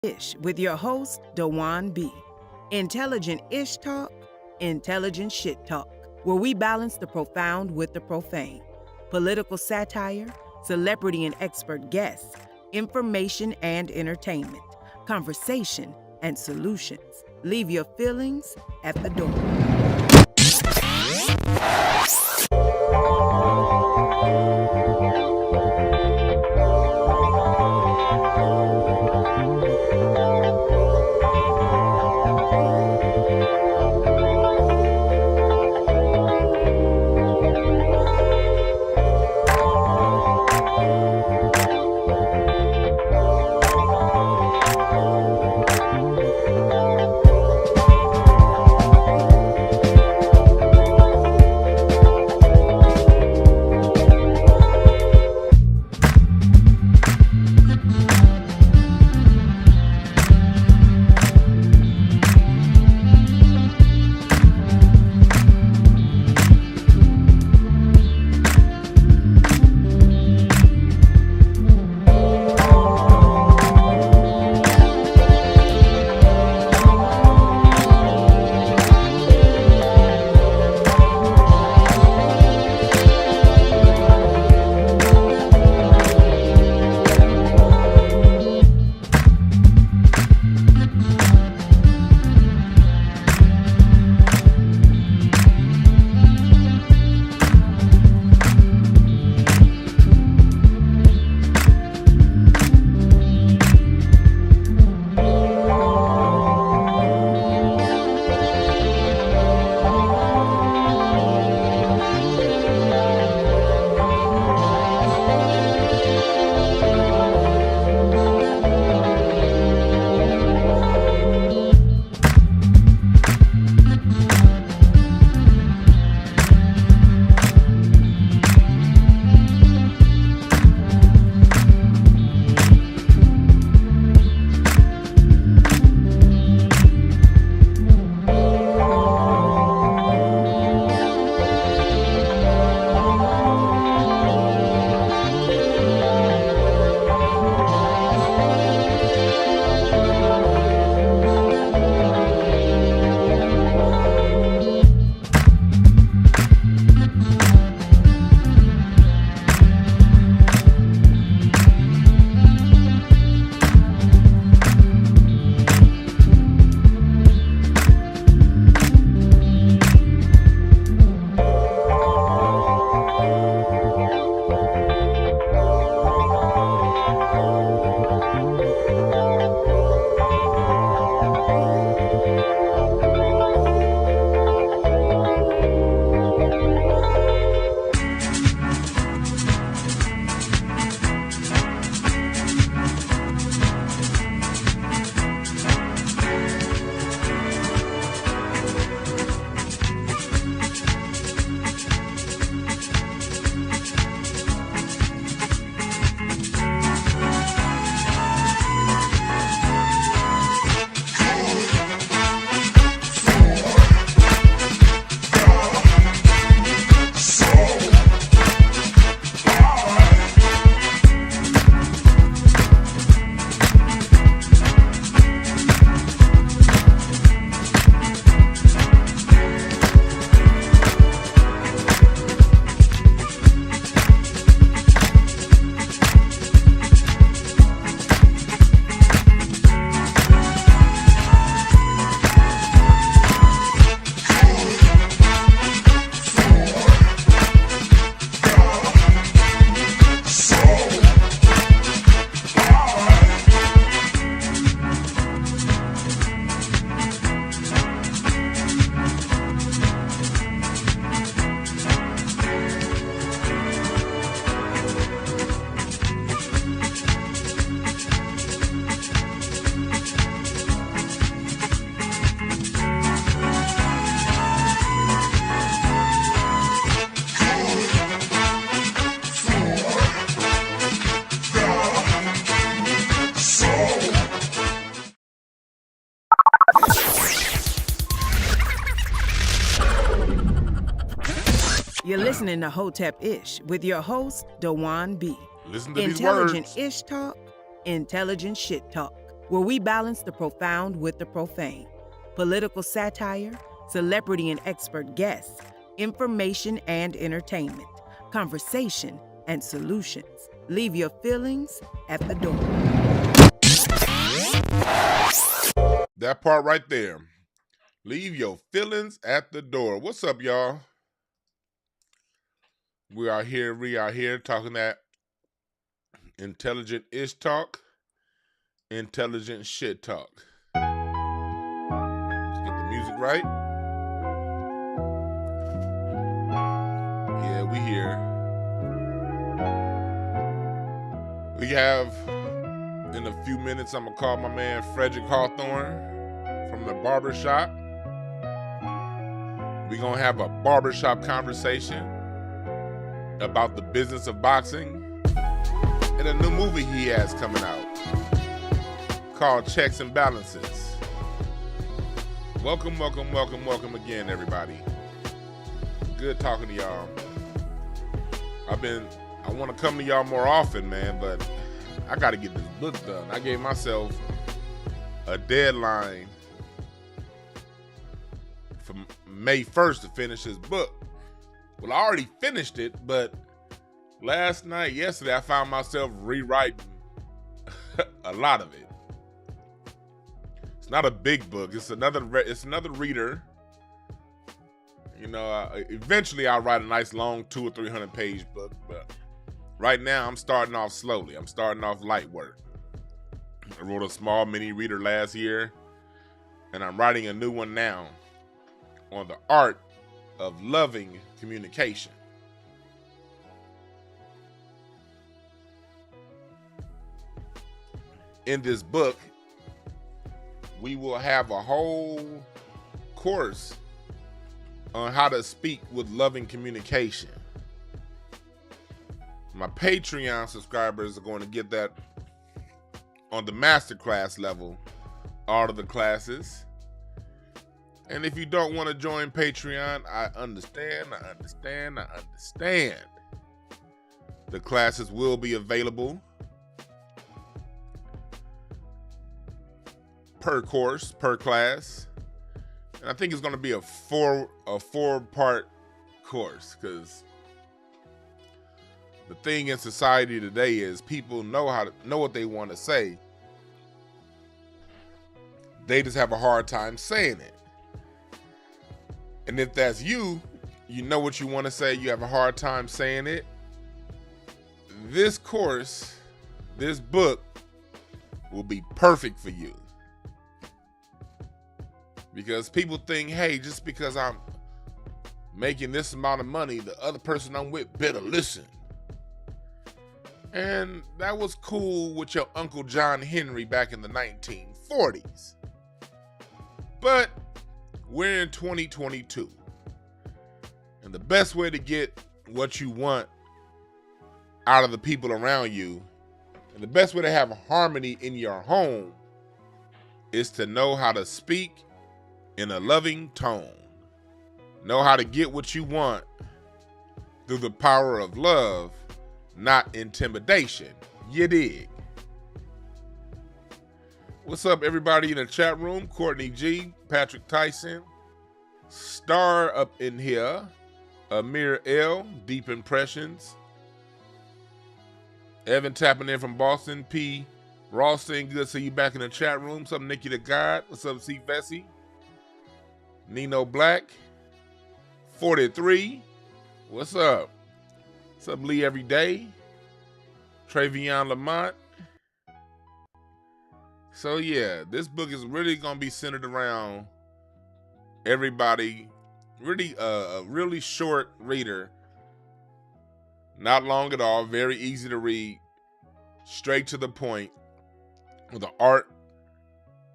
Ish with your host, Dejuan B. Intelligent Ish Talk, intelligent shit talk, where we balance the profound with the profane. Political satire, celebrity and expert guests, information and entertainment, conversation and solutions. Leave your feelings at the door. You're listening to Hotep Ish with your host, Dejuan B. Listen to Intelligent these words. Ish Talk, intelligent shit talk, where we balance the profound with the profane. Political satire, celebrity and expert guests, information and entertainment, conversation and solutions. Leave your feelings at the door. That part right there. Leave your feelings at the door. What's up, y'all? We are here talking that intelligent-ish talk, intelligent shit talk. Let's get the music right. Yeah, we here. We have, in a few minutes, I'm going to call my man Fred Hawthorne from the barbershop. We're going to have a barbershop conversation about the business of boxing and a new movie he has coming out called Checks and Balances. Welcome again, everybody. Good talking to y'all. I want to come to y'all more often, man, but I got to get this book done. I gave myself a deadline for May 1st to finish this book. Well, I already finished it, but yesterday, I found myself rewriting a lot of it. It's not a big book. It's another reader. You know, eventually I'll write a nice long 200 or 300 page book, but right now I'm starting off slowly. I'm starting off light work. I wrote a small mini reader last year, and I'm writing a new one now on the art of loving communication. In this book, we will have a whole course on how to speak with loving communication. My Patreon subscribers are going to get that on the masterclass level, all of the classes. And if you don't want to join Patreon, I understand. The classes will be available per course, per class. And I think it's going to be a four-part course, because the thing in society today is people know what they want to say. They just have a hard time saying it. And if that's you know what you want to say, you have a hard time saying it. This course, this book will be perfect for you. Because people think, hey, just because I'm making this amount of money, the other person I'm with better listen. And that was cool with your Uncle John Henry back in the 1940s. But we're in 2022. And the best way to get what you want out of the people around you, and the best way to have harmony in your home, is to know how to speak in a loving tone. Know how to get what you want through the power of love, not intimidation. You dig? What's up, everybody in the chat room? Courtney G, Patrick Tyson, Star up in here, Amir L, Deep Impressions, Evan tapping in from Boston, P. Ralston, good to see you back in the chat room. What's up, Nikki the God? What's up, C. Vesey? Nino Black, 43. What's up? What's up, Lee Everyday? Travion Lamont. So yeah, this book is really gonna be centered around everybody. Really, a really short reader. Not long at all. Very easy to read. Straight to the point. With the art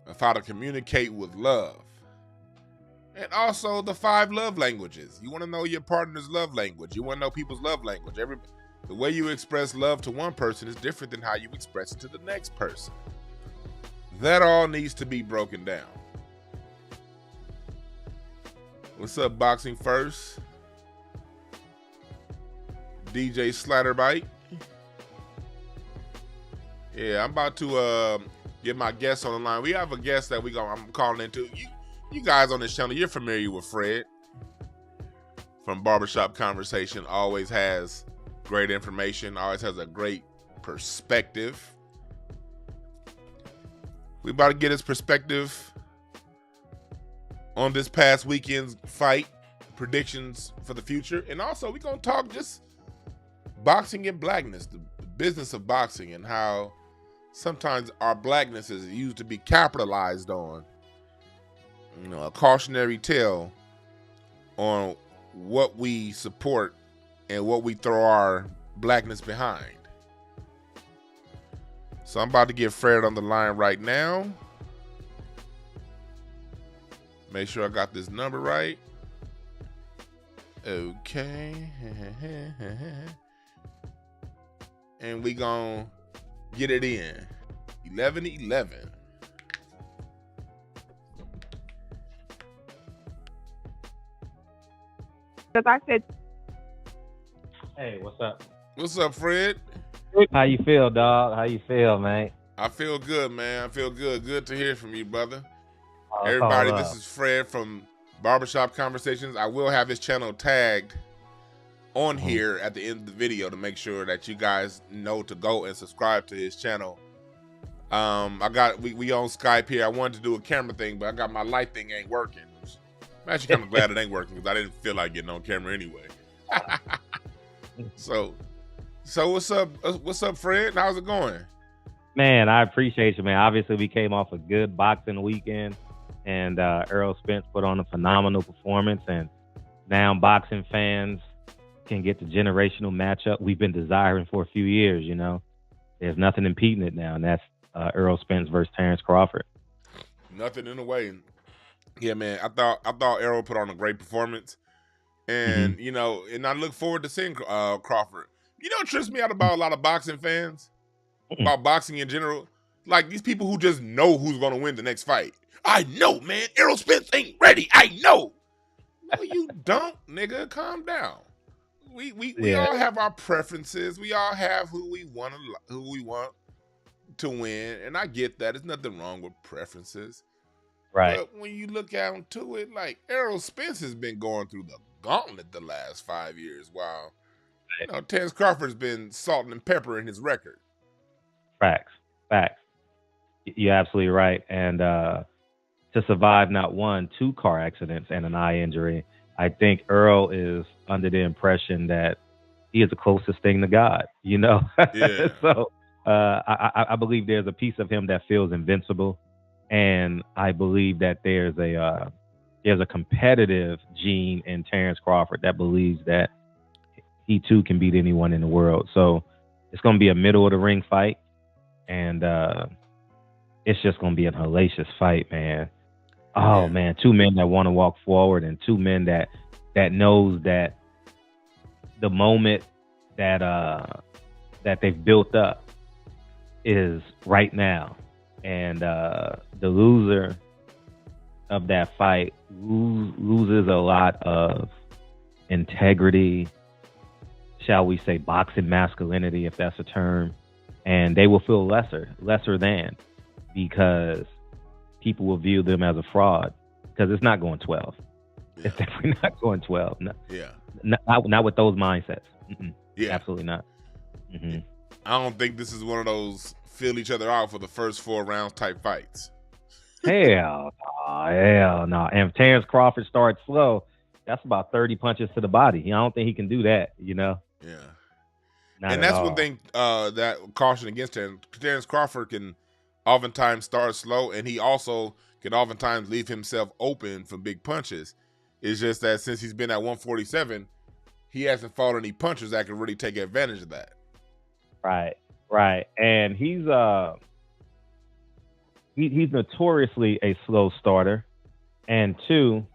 of how to communicate with love. And also the 5 love languages. You want to know your partner's love language. You want to know people's love language. The way you express love to one person is different than how you express it to the next person. That all needs to be broken down. What's up, Boxing First? DJ Slatterbite. Yeah, I'm about to get my guests on the line. We have a guest that I'm calling into. You guys on this channel, you're familiar with Fred from Barbershop Conversation. Always has great information, always has a great perspective. We about to get his perspective on this past weekend's fight, predictions for the future, and also we're gonna talk just boxing and blackness, the business of boxing, and how sometimes our blackness is used to be capitalized on. You know, a cautionary tale on what we support and what we throw our blackness behind. So I'm about to get Fred on the line right now. Make sure I got this number right. Okay. And we gonna get it in. 11:11. Because I said, hey, what's up? What's up, Fred? How you feel, dog? How you feel, man? I feel good, man. I feel good. Good to hear from you, brother. Oh, Everybody, this is Fred from Barbershop Conversations. I will have his channel tagged on here at the end of the video to make sure that you guys know to go and subscribe to his channel. We on Skype here. I wanted to do a camera thing, but I got my light thing ain't working. I'm actually kind of glad it ain't working because I didn't feel like getting on camera anyway. So what's up? What's up, Fred? How's it going? Man, I appreciate you, man. Obviously, we came off a good boxing weekend, and Errol Spence put on a phenomenal performance, and now boxing fans can get the generational matchup we've been desiring for a few years. You know, there's nothing impeding it now, and that's Errol Spence versus Terrence Crawford. Nothing in the way. Yeah, man. I thought Errol put on a great performance, and you know, and I look forward to seeing Crawford. You know what trips me out about a lot of boxing fans, about boxing in general? Like these people who just know who's gonna win the next fight. I know, man. Errol Spence ain't ready. I know. No, you don't, nigga. Calm down. We all have our preferences. We all have who we want to win, and I get that. There's nothing wrong with preferences. Right. But when you look out to it, like Errol Spence has been going through the gauntlet the last 5 years, while you know Terrence Crawford's been salt and pepper in his record. Facts. You're absolutely right. And to survive not one, 2 car accidents and an eye injury, I think Earl is under the impression that he is the closest thing to God. You know. Yeah. So I believe there's a piece of him that feels invincible. And I believe that there's a competitive gene in Terrence Crawford that believes that he too can beat anyone in the world. So it's going to be a middle of the ring fight, and it's just going to be a hellacious fight, man. Oh man, 2 men that want to walk forward, and 2 men that knows that the moment that they've built up is right now. And the loser of that fight loses a lot of integrity, shall we say boxing masculinity, if that's a term. And they will feel lesser than, because people will view them as a fraud, because it's not going 12. Yeah. It's definitely not going 12. No. Yeah. Not with those mindsets. Yeah. Absolutely not. I don't think this is one of those feel each other out for the first 4 rounds type fights. Hell no. And if Terrence Crawford starts slow, that's about 30 punches to the body. I don't think he can do that, you know? Yeah. And that's one thing that caution against Terrence. Terrence Crawford can oftentimes start slow, and he also can oftentimes leave himself open for big punches. It's just that since he's been at 147, he hasn't fought any punchers that can really take advantage of that. Right. And he's notoriously a slow starter. And 2,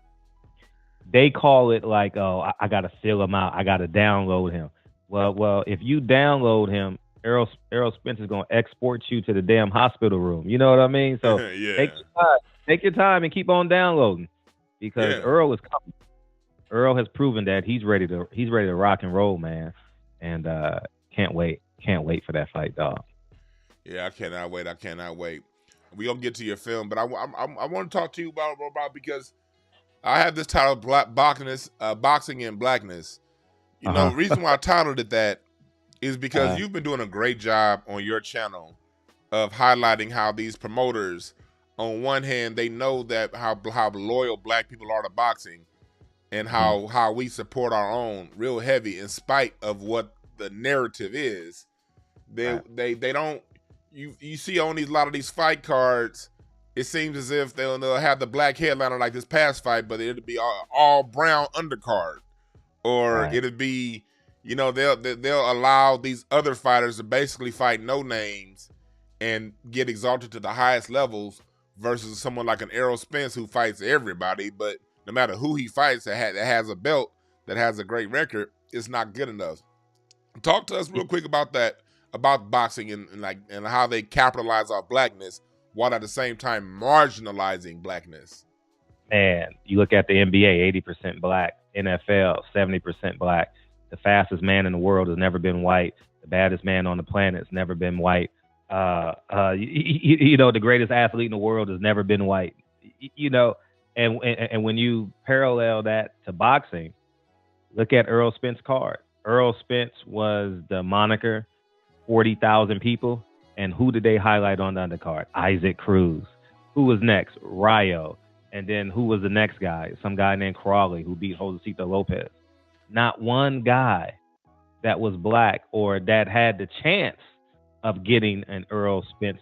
they call it like, oh, I got to feel him out. I got to download him. Well, if you download him, Errol Spence is going to export you to the damn hospital room. You know what I mean? So take your time and keep on downloading, because Errol is coming. Errol has proven that he's ready to rock and roll, man. And can't wait for that fight, dog. Yeah, I cannot wait. We gonna get to your film, but I want to talk to you about because I have this title, Boxing and Blackness. You know, the reason why I titled it that is because you've been doing a great job on your channel of highlighting how these promoters, on one hand, they know that how loyal black people are to boxing, and how we support our own real heavy in spite of what the narrative is. They don't. You see on a lot of these fight cards, it seems as if they'll have the black headliner like this past fight, but it'll be all brown undercard, or it'll be, you know, they'll allow these other fighters to basically fight no names and get exalted to the highest levels versus someone like an Errol Spence who fights everybody, but no matter who he fights that has a belt, that has a great record, it's not good enough. Talk to us real quick about that, about boxing and how they capitalize off blackness while at the same time marginalizing blackness. Man, you look at the NBA, 80% black, NFL, 70% black. The fastest man in the world has never been white. The baddest man on the planet has never been white. You know, the greatest athlete in the world has never been white. You know, and when you parallel that to boxing, look at Errol Spence's card. Errol Spence was the moniker, 40,000 people. And who did they highlight on the undercard? Isaac Cruz. Who was next? Rayo. And then who was the next guy? Some guy named Crawley who beat Josecito Lopez. Not one guy that was black or that had the chance of getting an Errol Spence,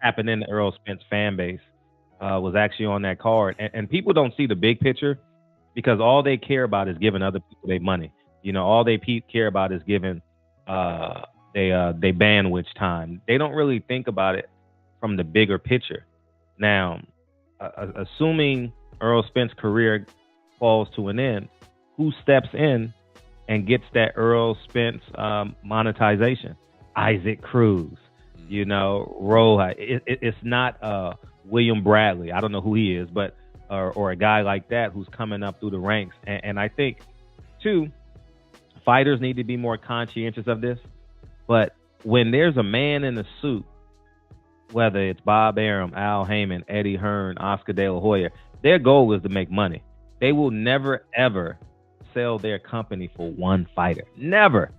tapping in the Errol Spence fan base, was actually on that card. And people don't see the big picture because all they care about is giving other people their money. You know, all they care about is giving they bandwidth time. They don't really think about it from the bigger picture. Now, assuming Errol Spence's career falls to an end, who steps in and gets that Errol Spence monetization? Isaac Cruz, you know, Roja. It's not William Bradley. I don't know who he is, but or a guy like that who's coming up through the ranks. And I think, too, fighters need to be more conscientious of this. But when there's a man in a suit, whether it's Bob Arum, Al Heyman, Eddie Hearn, Oscar De La Hoya, their goal is to make money. They will never, ever sell their company for one fighter. Never.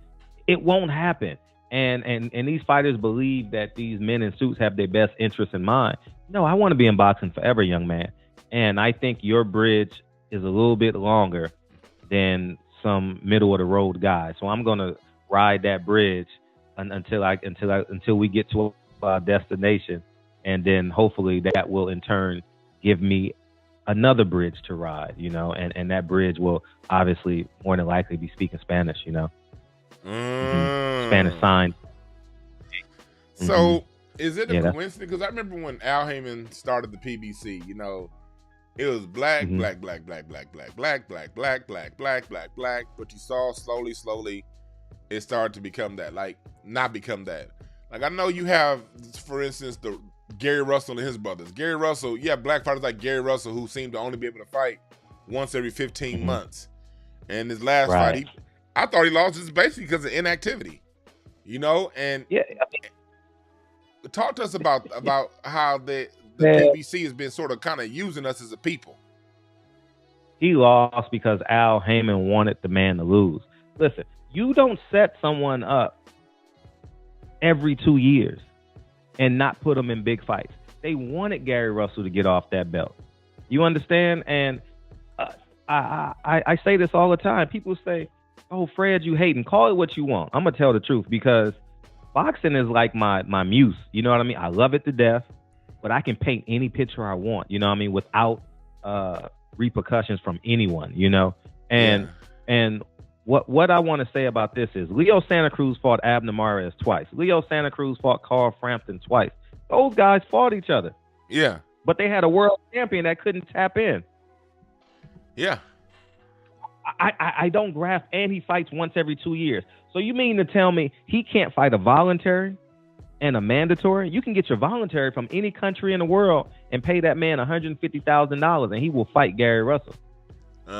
It won't happen. And these fighters believe that these men in suits have their best interests in mind. No, I want to be in boxing forever, young man. And I think your bridge is a little bit longer than some middle of the road guy. So I'm going to ride that bridge until we get to our destination, and then hopefully that will in turn give me another bridge to ride, you know, and that bridge will obviously more than likely be speaking Spanish, you know. Spanish sign. So is it a coincidence? Because I remember when Al Heyman started the PBC, you know, it was black, black, black, black, black, black, black, black, black, black, black, black, black. But you saw slowly, it started to become that, like not become that. Like I know you have, for instance, the Gary Russell and his brothers. Gary Russell, you have black fighters like Gary Russell who seem to only be able to fight once every 15 months. And his last fight, I thought he lost just basically because of inactivity. You know, and talk to us about how the PBC has been sort of kind of using us as a people. He lost because Al Heyman wanted the man to lose. Listen, you don't set someone up every 2 years and not put them in big fights. They wanted Gary Russell to get off that belt. You understand? And I say this all the time. People say, "Oh, Fred, you hating." Call it what you want. I'm gonna tell the truth because boxing is like my muse. You know what I mean? I love it to death, but I can paint any picture I want. You know what I mean? Without repercussions from anyone. You know? And what I want to say about this is Leo Santa Cruz fought Abner Mares twice. Leo Santa Cruz fought Carl Frampton twice. Those guys fought each other. Yeah. But they had a world champion that couldn't tap in. Yeah. I don't grasp, and he fights once every 2 years. So you mean to tell me he can't fight a voluntary and a mandatory? You can get your voluntary from any country in the world and pay that man $150,000 and he will fight Gary Russell.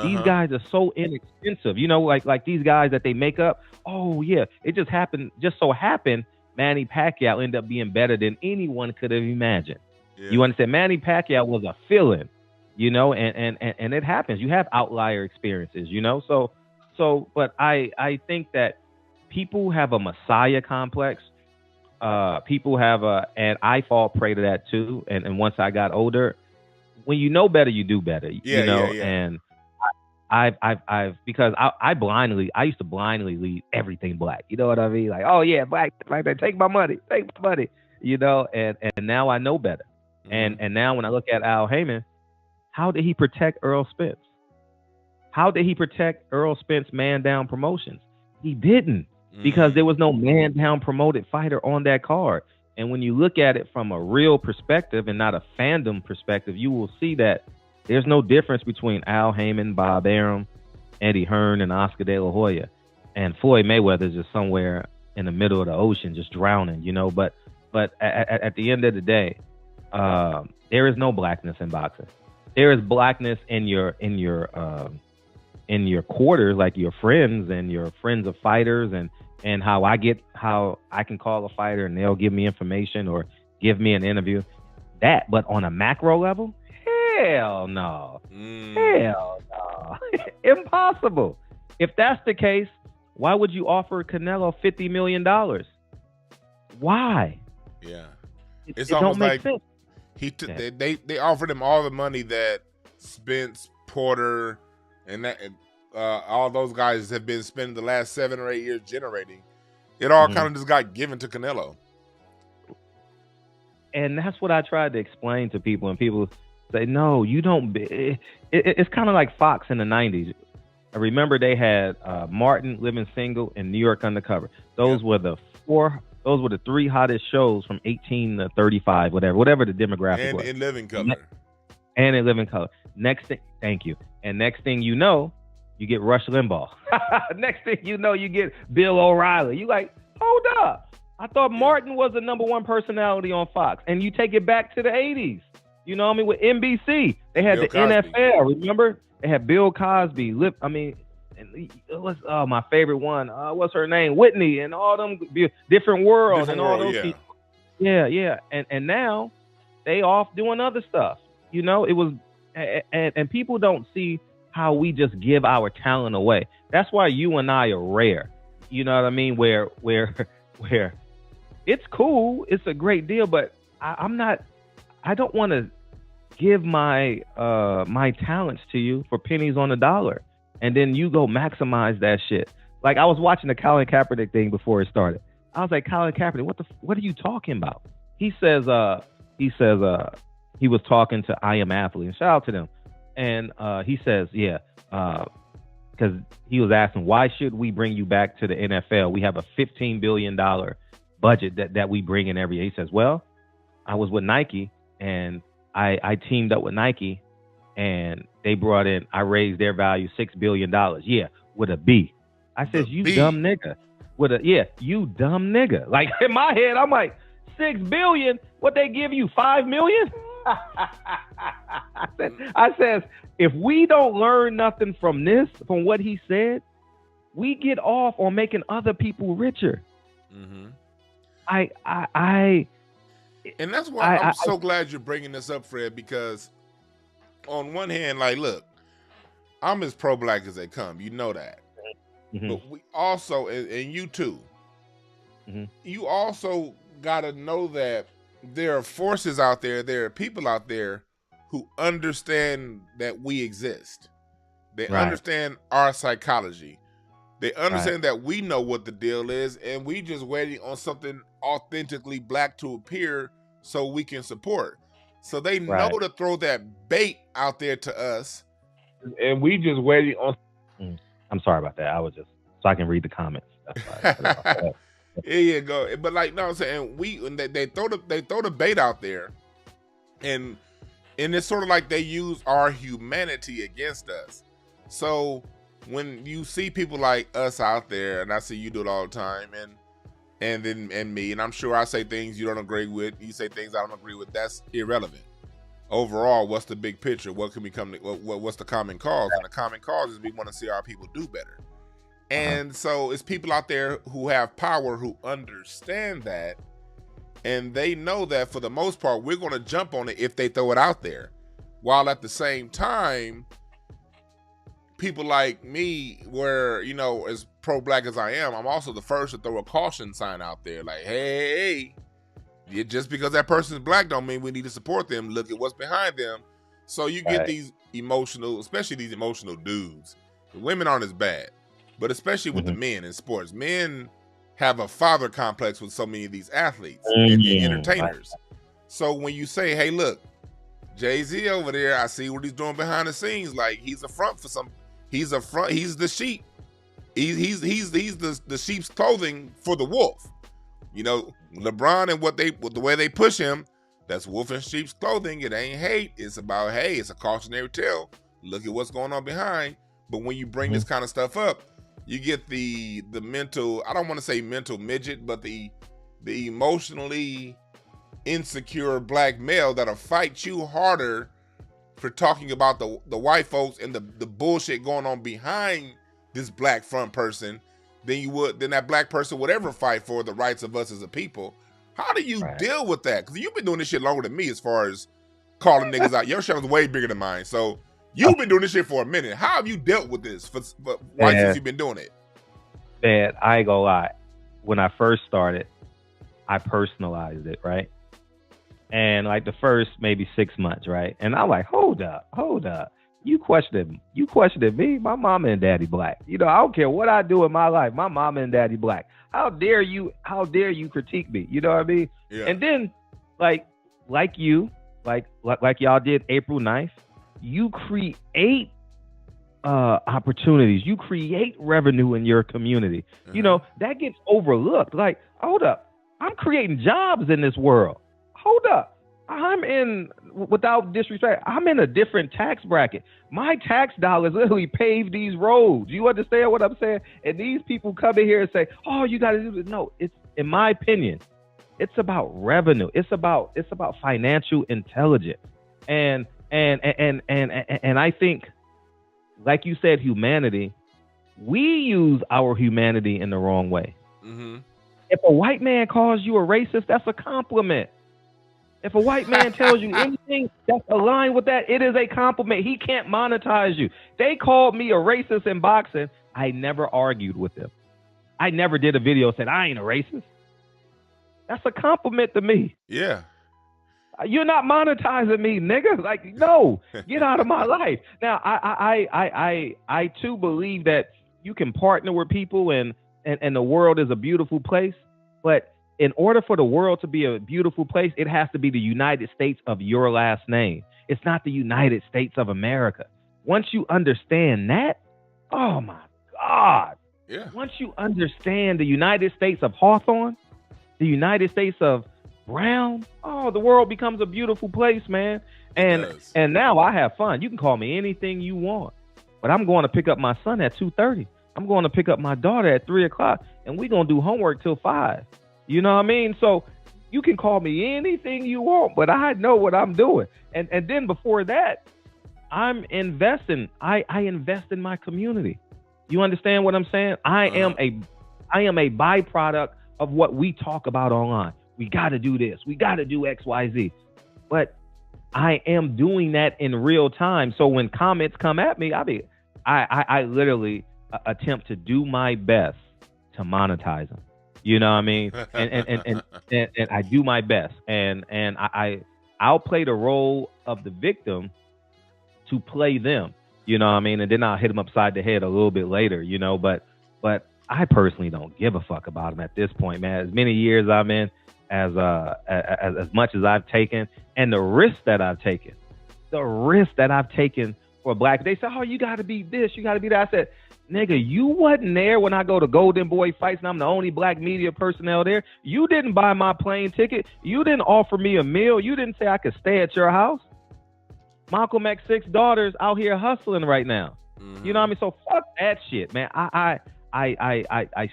These guys are so inexpensive, you know, like these guys that they make up. Oh yeah, it just so happened Manny Pacquiao ended up being better than anyone could have imagined. Yeah. You understand? Manny Pacquiao was a fill-in, you know, and it happens. You have outlier experiences, you know. But I think that people have a messiah complex. People have and I fall prey to that too. And once I got older, when you know better, you do better, you know. And I've because I used to blindly lead everything black. You know what I mean? Like, oh yeah, black, take my money, you know. And now I know better. And now when I look at Al Heyman, how did he protect Errol Spence? How did he protect Errol Spence man down promotions? He didn't, because there was no man down promoted fighter on that card. And when you look at it from a real perspective and not a fandom perspective, you will see that there's no difference between Al Heyman, Bob Arum, Eddie Hearn, and Oscar De La Hoya. And Floyd Mayweather is just somewhere in the middle of the ocean, just drowning, you know. But at the end of the day, there is no blackness in boxing. There is blackness in your quarters, like your friends and your friends of fighters, and how I can call a fighter and they'll give me information or give me an interview. But on a macro level, hell no. Hell no. Impossible. If that's the case, why would you offer Canelo $50 million? Why? Yeah. It don't make sense. They offered him all the money that Spence, Porter, and all those guys have been spending the last 7 or 8 years generating. It all kind of just got given to Canelo. And that's what I tried to explain to people, and people say, no, you don't. It's kind of like Fox in the 90s. I remember they had Martin, Living Single, and New York Undercover. Those were the 3 hottest shows from 18 to 35, whatever the demographic was. And in Living Color. And in Living Color. Thank you. And next thing you know, you get Rush Limbaugh. Next thing you know, you get Bill O'Reilly. You like, hold up. I thought Martin was the #1 personality on Fox. And you take it back to the 80s. You know what I mean? With NBC, they had Bill Cosby. NFL. Remember? They had Bill Cosby. My favorite one. What's her name? Whitney and all them different worlds and all those people. Yeah. And now they off doing other stuff. You know, it was, and people don't see how we just give our talent away. That's why you and I are rare. You know what I mean? Where it's cool, it's a great deal, but I don't want to give my talents to you for pennies on the dollar, and then you go maximize that shit. Like, I was watching the Colin Kaepernick thing before it started. I was like, Colin Kaepernick, what are you talking about? He says he was talking to I Am Athlete, and shout out to them. And he says, because he was asking, why should we bring you back to the NFL? We have a $15 billion budget that we bring in every year. He says, well, I was with Nike, and I teamed up with Nike, and they brought in, I raised their value $6 billion. Yeah, with a B. I says, you dumb nigga. You dumb nigga. Like, in my head, I'm like, $6 billion? What they give you, $5 million? I says, if we don't learn nothing from what he said, we get off on making other people richer. Mm-hmm. And that's why I'm so glad you're bringing this up, Fred, because on one hand, like, look, I'm as pro-black as they come. You know that. Mm-hmm. But we also, and you too, you also got to know that there are forces out there, there are people out there who understand that we exist. They understand our psychology. They understand that we know what the deal is, and we just waiting on something authentically black to appear so we can support. So they know to throw that bait out there to us, and we just waiting on. I'm sorry about that. I was just so I can read the comments. Here you go. But like, no, I'm saying they throw the bait out there, and it's sort of like they use our humanity against us. So when you see people like us out there, and I see you do it all the time, and me, and I'm sure I say things you don't agree with, you say things I don't agree with, that's irrelevant. Overall, what's the big picture? What can we come to, what's the common cause? And the common cause is we want to see our people do better. And so it's people out there who have power, who understand that, And they know that for the most part, we're going to jump on it if they throw it out there. While at the same time, people like me, where, you know, as pro-black as I am, I'm also the first to throw a caution sign out there. Like, hey, just because that person's black don't mean we need to support them. Look at what's behind them. So you get these emotional, especially these emotional dudes. The women aren't as bad, but especially with the men in sports. Men have a father complex with so many of these athletes and entertainers. So when you say, hey, look, Jay-Z over there, I see what he's doing behind the scenes. Like, he's a front for some, he's the sheep. He's the sheep's clothing for the wolf. You know, LeBron and the way they push him, that's wolf in sheep's clothing. It ain't hate. It's about, hey, it's a cautionary tale. Look at what's going on behind. But when you bring this kind of stuff up, you get the mental, I don't want to say mental midget, but the emotionally insecure black male that'll fight you harder for talking about the white folks and the bullshit going on behind this black front person than that black person would ever fight for the rights of us as a people. How do you deal with that? Because you've been doing this shit longer than me as far as calling niggas out. Your channel's way bigger than mine. So you've been doing this shit for a minute. How have you dealt with this since you've been doing it? Man, I ain't gonna lie. When I first started, I personalized it, right? And like the first maybe 6 months, right? And I'm like, hold up. You questioned me? My mama and daddy black. You know, I don't care what I do in my life. My mama and daddy black. How dare you critique me? You know what I mean? Yeah. And then like y'all did April 9th, you create opportunities. You create revenue in your community. You know, that gets overlooked. Like, hold up. I'm creating jobs in this world. Hold up. Without disrespect, I'm in a different tax bracket. My tax dollars literally pave these roads. You understand what I'm saying? And these people come in here and say, oh, you got to do this. No, it's, in my opinion, it's about revenue. It's about financial intelligence. And I think, like you said, humanity, we use our humanity in the wrong way. If a white man calls you a racist, that's a compliment. If a white man tells you anything that's aligned with that, it is a compliment. He can't monetize you. They called me a racist in boxing. I never argued with them. I never did a video saying I ain't a racist. That's a compliment to me. Yeah. You're not monetizing me, nigga. Like, no, get out of my life. Now, I too believe that you can partner with people and the world is a beautiful place, but in order for the world to be a beautiful place, it has to be the United States of your last name. It's not the United States of America. Once you understand that, oh my God. Yeah. Once you understand the United States of Hawthorne, the United States of Brown, oh, the world becomes a beautiful place, man. And now I have fun. You can call me anything you want, but I'm going to pick up my son at 2:30. I'm going to pick up my daughter at 3 o'clock, and we're going to do homework till 5. You know what I mean? So you can call me anything you want, but I know what I'm doing. And then before that, I'm investing. I invest in my community. You understand what I'm saying? I am a byproduct of what we talk about online. We got to do this. We got to do X, Y, Z. But I am doing that in real time. So when comments come at me, I literally attempt to do my best to monetize them. You know what I mean? And I do my best. And I'll play the role of the victim to play them. You know what I mean? And then I'll hit them upside the head a little bit later, you know, but I personally don't give a fuck about them at this point, man. As many years I'm in, as much as I've taken, and the risk that I've taken for black, they say, oh, you got to be this, you got to be that. I said, nigga, you wasn't there when I go to Golden Boy fights and I'm the only black media personnel there. You didn't buy my plane ticket. You didn't offer me a meal. You didn't say I could stay at your house. Malcolm X's 6 daughters out here hustling right now. You know what I mean? So fuck that shit, man. I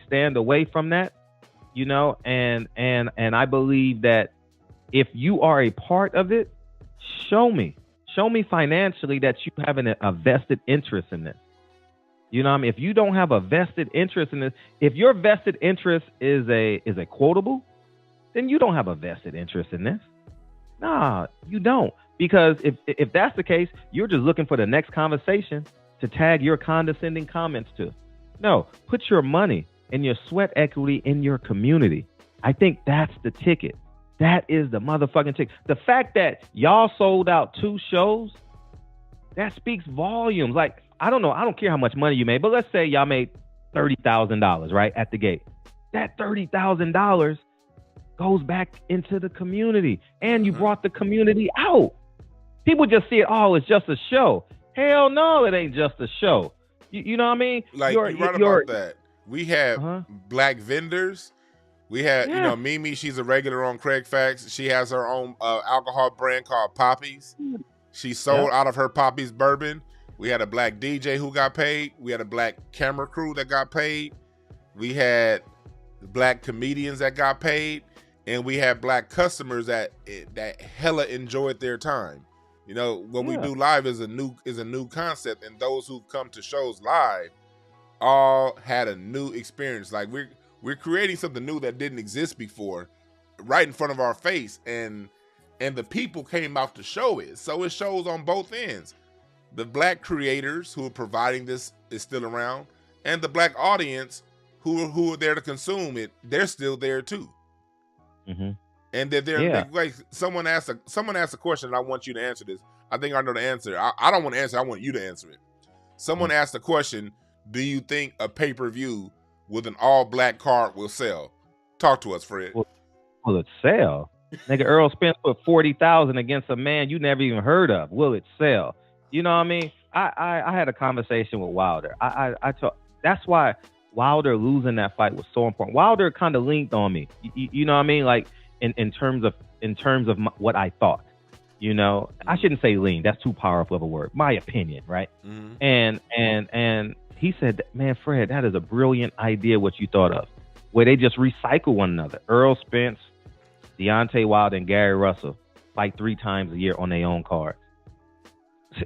stand away from that, you know, and I believe that if you are a part of it, show me financially that you have a vested interest in this. You know what I mean? If you don't have a vested interest in this, if your vested interest is a quotable, then you don't have a vested interest in this. Nah, you don't. Because if that's the case, you're just looking for the next conversation to tag your condescending comments to. No, put your money and your sweat equity in your community. I think that's the ticket. That is the motherfucking ticket. The fact that y'all sold out 2 shows, that speaks volumes. Like, I don't know. I don't care how much money you made, but let's say y'all made $30,000, right, at the gate. That $30,000 goes back into the community, and you brought the community out. People just see it, oh, it's just a show. Hell no, it ain't just a show. You know what I mean? Like, you're right about that. We have black vendors. We had, you know, Mimi, she's a regular on Craig Facts. She has her own alcohol brand called Poppies. She sold out of her Poppies bourbon. We had a black DJ who got paid. We had a black camera crew that got paid. We had black comedians that got paid. And we had black customers that hella enjoyed their time. You know, when we do live is a new concept, and those who come to shows live all had a new experience. Like, we're creating something new that didn't exist before, right in front of our face, and the people came out to show it. So it shows on both ends. The black creators who are providing this is still around, and the black audience who are there to consume it, they're still there too. And that they're like, someone asked a question, and I want you to answer this. I think I know the answer. I don't want to answer. I want you to answer it. Someone asked a question: do you think a pay-per-view with an all-black card will sell? Talk to us, Fred. Will it sell? Nigga, Errol Spence put 40,000 against a man you never even heard of. Will it sell? You know what I mean? I had a conversation with Wilder. That's why Wilder losing that fight was so important. Wilder kind of leaned on me. You know what I mean? Like, in terms of what I thought, you know, I shouldn't say lean. That's too powerful of a word. My opinion, right? And he said, man, Fred, that is a brilliant idea. What you thought of, where they just recycle one another. Errol Spence, Deontay Wilder, and Gary Russell fight 3 times a year on their own card.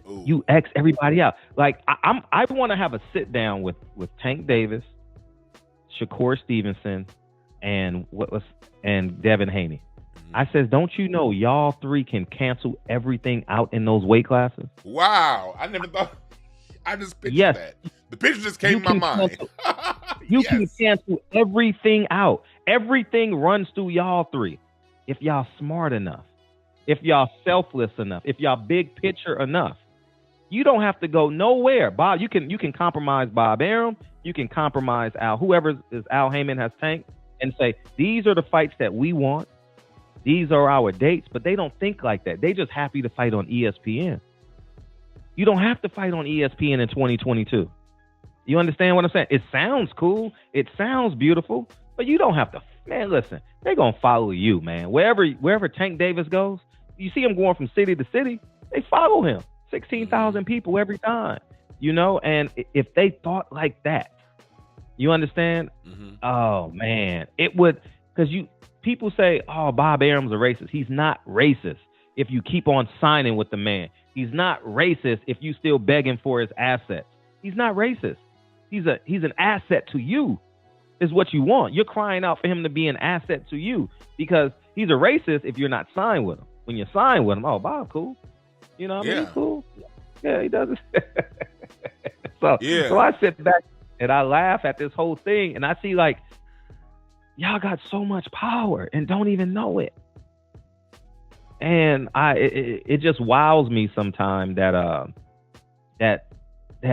You X everybody out. Like, I want to have a sit down with Tank Davis, Shakur Stevenson, and Devin Haney. I says, don't you know y'all 3 can cancel everything out in those weight classes? Wow, I never thought. I just pictured that. The picture just came in my mind. You can cancel everything out. Everything runs through y'all 3. If y'all smart enough, if y'all selfless enough, if y'all big picture enough, you don't have to go nowhere. Bob, you can compromise Bob Arum. You can compromise Al, whoever is Al Heyman has tanked, and say, these are the fights that we want. These are our dates, but they don't think like that. They just happy to fight on ESPN. You don't have to fight on ESPN in 2022. You understand what I'm saying? It sounds cool. It sounds beautiful, but you don't have to. Man, listen, they're going to follow you, man. Wherever Tank Davis goes, you see him going from city to city, they follow him. 16,000 people every time, you know? And if they thought like that, you understand? Oh, man, it would, because people say, oh, Bob Arum's a racist. He's not racist if you keep on signing with the man. He's not racist if you still begging for his assets. He's not racist. He's an asset to you, is what you want. You're crying out for him to be an asset to you, because he's a racist if you're not signed with him. When you sign with him, oh, Bob, cool. You know what I mean? He's cool. Yeah, he does it. So I sit back and I laugh at this whole thing, and I see, like, y'all got so much power and don't even know it. And it just wows me sometimes that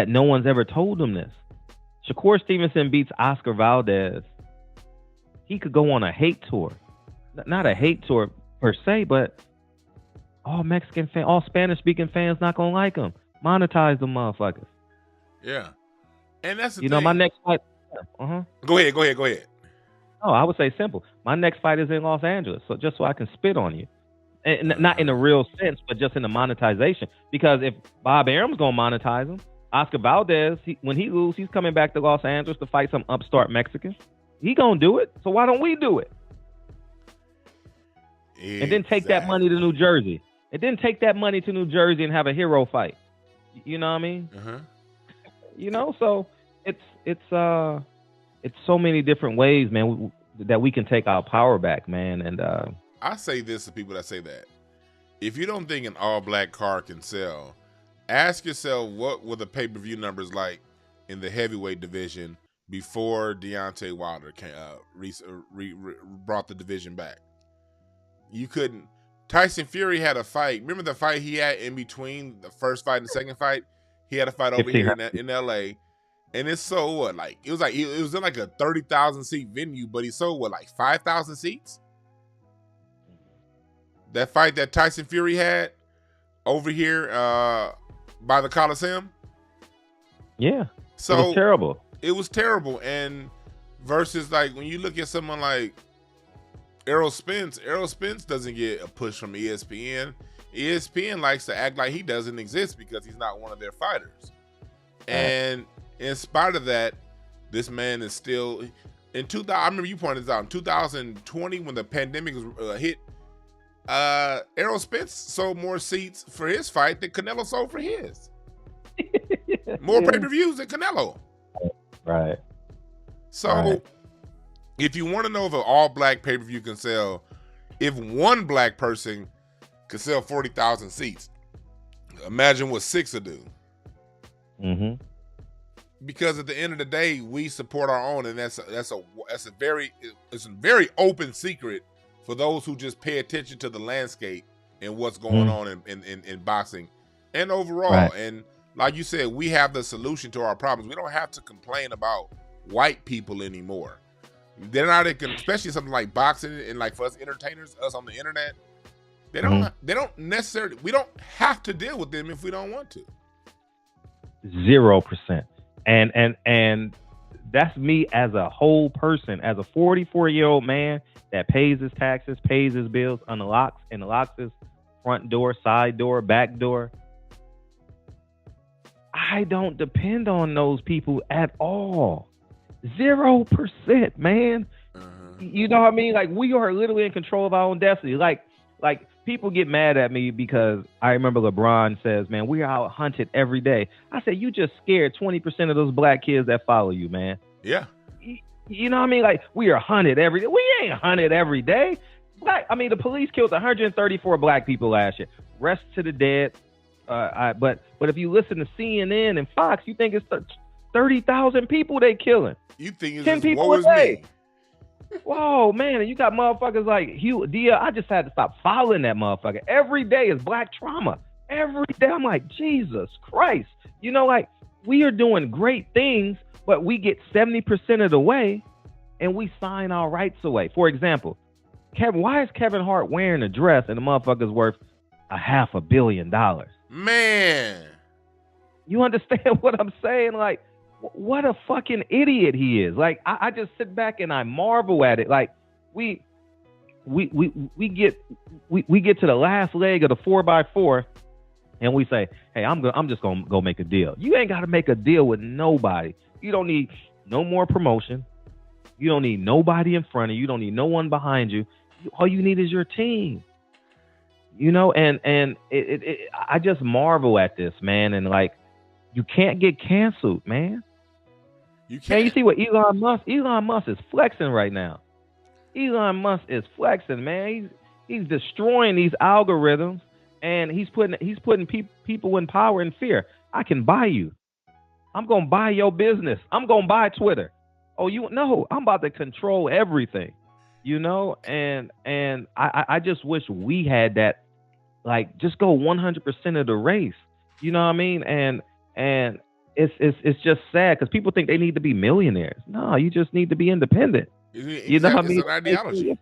no one's ever told him this. Shakur Stevenson beats Oscar Valdez. He could go on a hate tour. Not a hate tour per se, but all Mexican fans, all Spanish-speaking fans not gonna like him. Monetize them motherfuckers. Yeah. And that's the thing. You know, my next fight... Go ahead. Oh, I would say simple. My next fight is in Los Angeles, so I can spit on you. And not in a real sense, but just in the monetization. Because if Bob Arum's going to monetize him, Oscar Valdez, when he loses, he's coming back to Los Angeles to fight some upstart Mexican. He going to do it. So why don't we do it? Exactly. And then take that money to New Jersey. And then take that money to New Jersey and have a hero fight. You know what I mean? You know, so it's so many different ways, man. that we can take our power back, man. And I say this to people that say that. If you don't think an all-black card can sell, ask yourself what were the pay-per-view numbers like in the heavyweight division before Deontay Wilder brought the division back. You couldn't. Tyson Fury had a fight. Remember the fight he had in between the first fight and the second fight? He had a fight over here in LA. And it sold what? Like it was in like a 30,000 seat venue, but he sold what, like 5,000 seats? That fight that Tyson Fury had over here by the Coliseum. Yeah. So it was terrible. It was terrible. And versus like when you look at someone like Errol Spence doesn't get a push from ESPN. ESPN likes to act like he doesn't exist because he's not one of their fighters. And in spite of that, this man is still in 2000. I remember you pointed this out in 2020 when the pandemic was hit. Errol Spence sold more seats for his fight than Canelo sold for his. More pay-per-views than Canelo. Right. So if you want to know if an all-black pay-per-view can sell, if one black person could sell 40,000 seats, imagine what 6 would do. Mm-hmm. Because at the end of the day, we support our own, and it's a very open secret for those who just pay attention to the landscape and what's going on in boxing and overall. Right. And like you said, we have the solution to our problems. We don't have to complain about white people anymore. They're not, especially something like boxing and like for us entertainers, us on the internet. They don't necessarily. We don't have to deal with them if we don't want to. 0%. And that's me as a whole person, as a 44-year-old man that pays his taxes, pays his bills, unlocks his front door, side door, back door. I don't depend on those people at all. 0%, man. You know what I mean? Like, we are literally in control of our own destiny. Like people get mad at me because I remember LeBron says, man, we are out hunted every day. I said, you just scared 20% of those black kids that follow you, man. Yeah. You know what I mean? Like, we are hunted every day. We ain't hunted every day. The police killed 134 black people last year. Rest to the dead. But if you listen to CNN and Fox, you think it's 30,000 people they killing. You think it's 10 people a day. Whoa, man, and you got motherfuckers like Hugh Dia. I just had to stop following that motherfucker. Every day is black trauma. Every day. I'm like, Jesus Christ. You know, like, we are doing great things, but we get 70% of the way and we sign our rights away. For example, why is Kevin Hart wearing a dress and the motherfucker's worth $500 million? Man. You understand what I'm saying? Like, what a fucking idiot he is. Like, I just sit back and I marvel at it. Like, we get to the last leg of the 4x4 and we say, hey, I'm just gonna go make a deal. You ain't gotta make a deal with nobody. You don't need no more promotion. You don't need nobody in front of you. You don't need no one behind you. All you need is your team. You know, and I just marvel at this, man. And like, you can't get canceled, man. You can't. Man, you see what Elon Musk is flexing right now. Elon Musk is flexing, man. He's destroying these algorithms, and he's putting people in power and fear. I can buy you. I'm gonna buy your business. I'm gonna buy Twitter. Oh, I'm about to control everything. You know, and I just wish we had that. Like, just go 100% of the race. You know what I mean? And it's just sad because people think they need to be millionaires. No, you just need to be independent. You know what I mean? It's an ideology.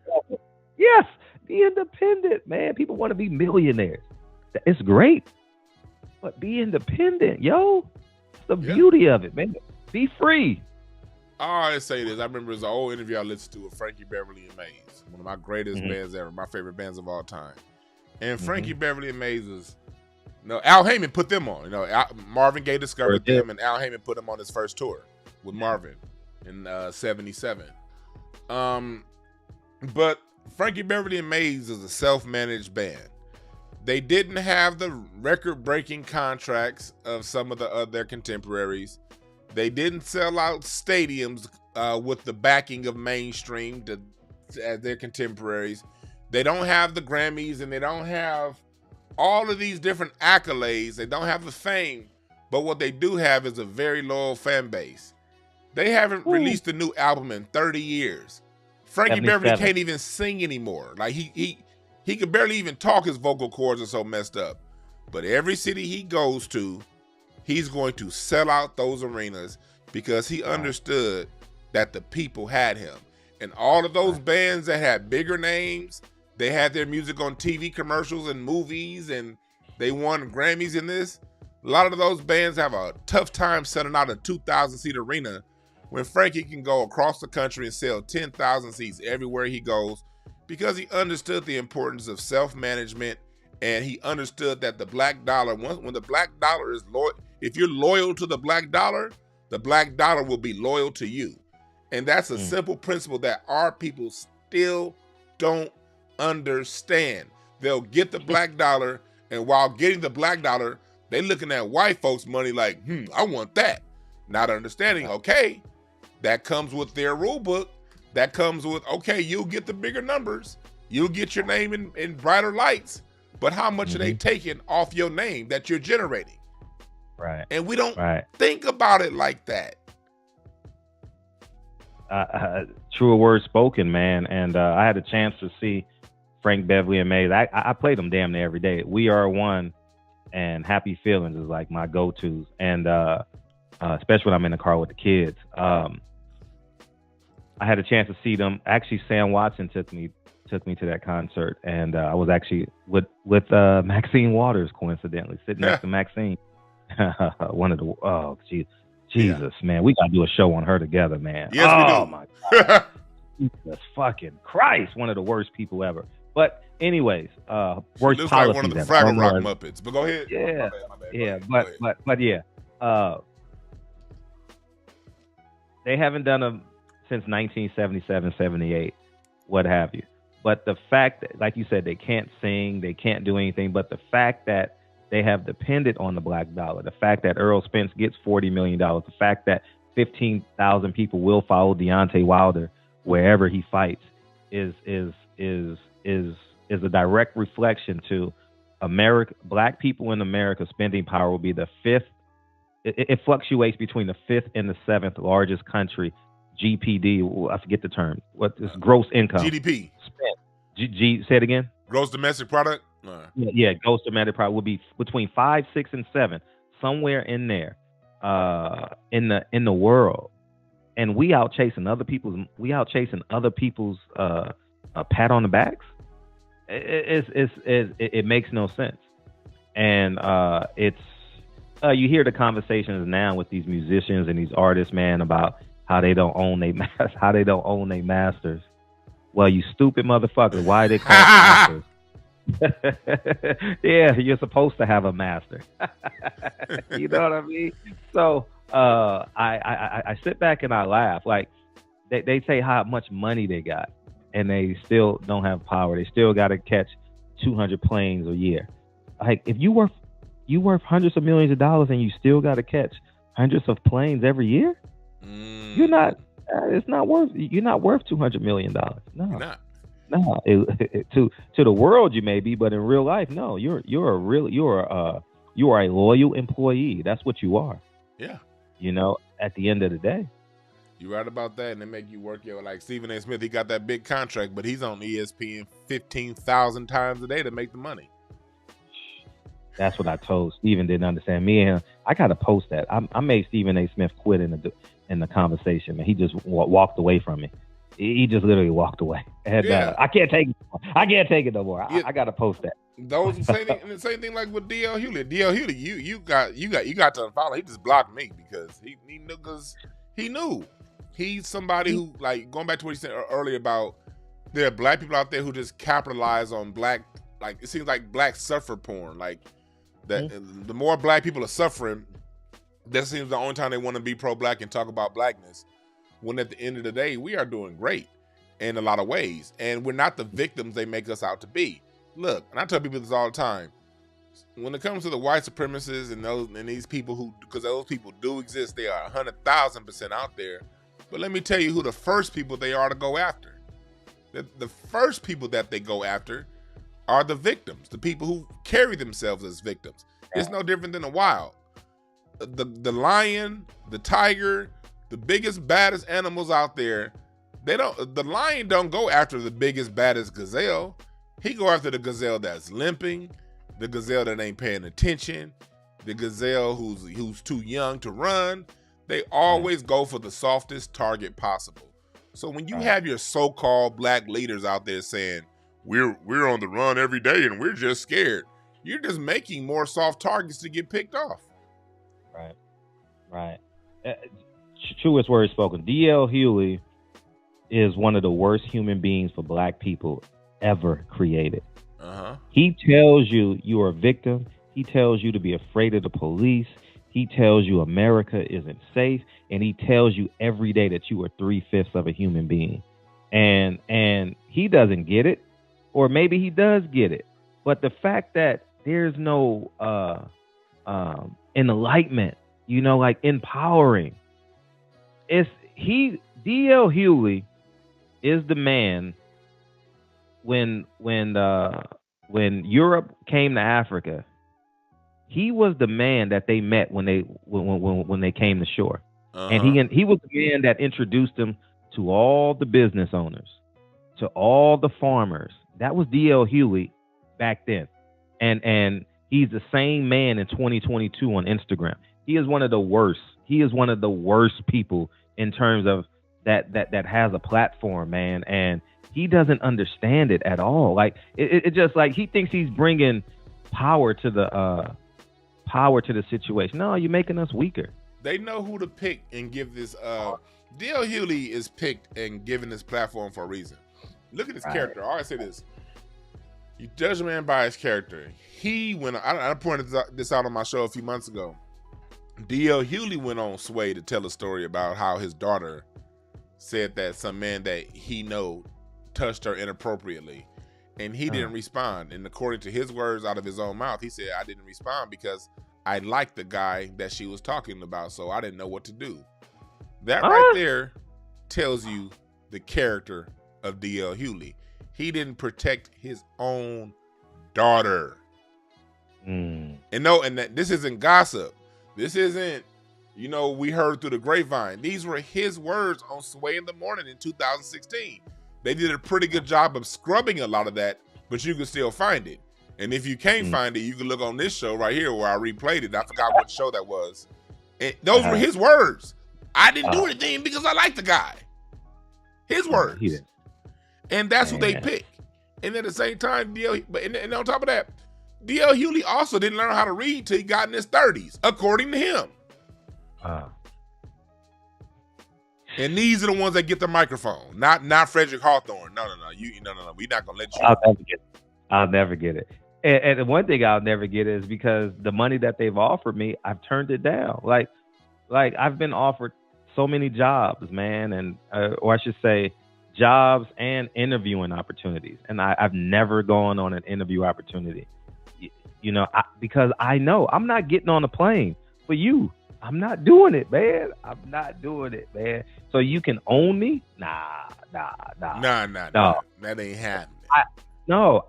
Yes, be independent, man. People want to be millionaires. It's great, but be independent, yo. It's the beauty of it, man. Be free. I always say this. I remember there's an old interview I listened to with Frankie Beverly and Maze, one of my greatest bands ever, my favorite bands of all time. And Frankie Beverly and Maze was, Al Heyman put them on. Marvin Gaye discovered them, and Al Heyman put them on his first tour with Marvin in '77. But Frankie Beverly and Maze is a self-managed band. They didn't have the record-breaking contracts of some of their contemporaries. They didn't sell out stadiums with the backing of mainstream as their contemporaries. They don't have the Grammys, and they don't have all of these different accolades. They don't have the fame, but what they do have is a very loyal fan base. They haven't released a new album in 30 years. Frankie Beverly can't even sing anymore. Like he could barely even talk. His vocal cords are so messed up. But every city he goes to, he's going to sell out those arenas because he understood that the people had him. And all of those bands that had bigger names, they had their music on TV commercials and movies, and they won Grammys in this. A lot of those bands have a tough time selling out a 2,000-seat arena when Frankie can go across the country and sell 10,000 seats everywhere he goes because he understood the importance of self-management, and he understood that the black dollar, when the black dollar is loyal, if you're loyal to the black dollar will be loyal to you. And that's a simple principle that our people still don't understand. They'll get the black dollar, and while getting the black dollar, they looking at white folks' money like, I want that. Not understanding, okay, that comes with their rule book. That comes with, okay, you'll get the bigger numbers. You'll get your name in brighter lights. But how much are they taking off your name that you're generating? Right. And we don't think about it like that. Truer words spoken, man. And I had a chance to see Frank Beverly and Maze. I played them damn near every day. We Are One and Happy Feelings is like my go-tos. And especially when I'm in the car with the kids. I had a chance to see them. Actually, Sam Watson took me to that concert, and I was actually with Maxine Waters, coincidentally, sitting next to Maxine. One of the Jesus, man, we gotta do a show on her together, man. Yes, we do. Oh my God, Jesus fucking Christ, one of the worst people ever. But anyways, worst looks policies like one of the ever. Fraggle Rock Muppets. But go ahead. Yeah, my bad. but yeah, they haven't done them since 1977, 78, what have you. But the fact that, like you said, they can't sing, they can't do anything, but the fact that they have depended on the black dollar, the fact that Errol Spence gets $40 million, the fact that 15,000 people will follow Deontay Wilder wherever he fights is a direct reflection to America. Black people in America spending power will be the fifth. It fluctuates between the fifth and the seventh largest country. GPD, I forget the term. What is gross income? GDP. Say it again. Gross domestic product. Yeah, gross domestic product will be between 5, 6, and 7, somewhere in there, in the world, and we out chasing other people's. Pat on the backs. It makes no sense, and it's you hear the conversations now with these musicians and these artists, man, about how they don't own their masters. Well, you stupid motherfucker, why they call masters? Yeah, you're supposed to have a master. You know what I mean? So I sit back and I laugh. Like they say how much money they got, and they still don't have power. They still got to catch 200 planes a year. Like if you worth hundreds of millions of dollars and you still got to catch hundreds of planes every year, you're not. It's not worth. You're not worth $200 million. No, you're not. No. To the world you may be, but in real life, no. You are a loyal employee. That's what you are. Yeah. You know, at the end of the day. You're right about that, and they make you work like Stephen A. Smith. He got that big contract, but he's on ESPN 15,000 times a day to make the money. That's what I told Stephen. Didn't understand me and him. I gotta post that. I made Stephen A. Smith quit in the conversation, man. He just walked away from me. He just literally walked away. And I can't take it. I can't take it no more. I gotta post that. Those the same thing like with DL Hewlett. DL Hewlett, you got to unfollow. He just blocked me because he knew. He's somebody who, like, going back to what he said earlier about there are black people out there who just capitalize on black, like it seems like black suffer porn. Like that the more black people are suffering, that seems the only time they want to be pro-black and talk about blackness. When at the end of the day, we are doing great in a lot of ways. And we're not the victims they make us out to be. Look, and I tell people this all the time. when it comes to the white supremacists and these people who, because those people do exist, they are 100,000% out there. But let me tell you who the first people they are to go after. The first people that they go after are the victims, the people who carry themselves as victims. It's no different than the wild. The lion, the tiger, the biggest, baddest animals out there, the lion don't go after the biggest, baddest gazelle. He go after the gazelle that's limping, the gazelle that ain't paying attention, the gazelle who's too young to run. They always go for the softest target possible. So when you have your so-called black leaders out there saying, we're on the run every day and we're just scared, you're just making more soft targets to get picked off. Right. Truest word spoken. D.L. Hughley is one of the worst human beings for black people ever created. He tells you are a victim. He tells you to be afraid of the police. He tells you America isn't safe. And he tells you every day that you are 3/5 of a human being. And he doesn't get it. Or maybe he does get it. But the fact that there's no enlightenment, like empowering. D.L. Hughley is the man when Europe came to Africa. He was the man that they met when they came to shore. And he was the man that introduced them to all the business owners, to all the farmers. That was D.L. Hughley back then. And he's the same man in 2022 on Instagram. He is one of the worst. He is one of the worst people in terms of that has a platform, man. And he doesn't understand it at all. Like it just like he thinks he's bringing power to the situation. No, you're making us weaker. They know who to pick and give this. D.L. Hughley is picked and given this platform for a reason. Look at his character. I always say this. You judge a man by his character. I pointed this out on my show a few months ago. D.L. Hughley went on Sway to tell a story about how his daughter said that some man that he know touched her inappropriately, and he didn't respond. And according to his words out of his own mouth, he said, I didn't respond because I liked the guy that she was talking about, so I didn't know what to do. That right there tells you the character of D.L. Hughley. He didn't protect his own daughter. And this isn't gossip. This isn't, we heard through the grapevine. These were his words on Sway in the Morning in 2016. They did a pretty good job of scrubbing a lot of that, but you can still find it. And if you can't find it, you can look on this show right here where I replayed it. I forgot what show that was. And those were his words. I didn't do anything because I like the guy. His words. And that's who they pick. And at the same time, and on top of that, D.L. Hughley also didn't learn how to read till he got in his 30s, according to him. And these are the ones that get the microphone, not Fred Hawthorne. No. We're not gonna let you. I'll never get it. And one thing I'll never get is because the money that they've offered me, I've turned it down. Like I've been offered so many jobs, man, and or I should say, jobs and interviewing opportunities, and I've never gone on an interview opportunity. Because I know I'm not getting on a plane for you. I'm not doing it, man. So you can own me? Nah. That ain't happening.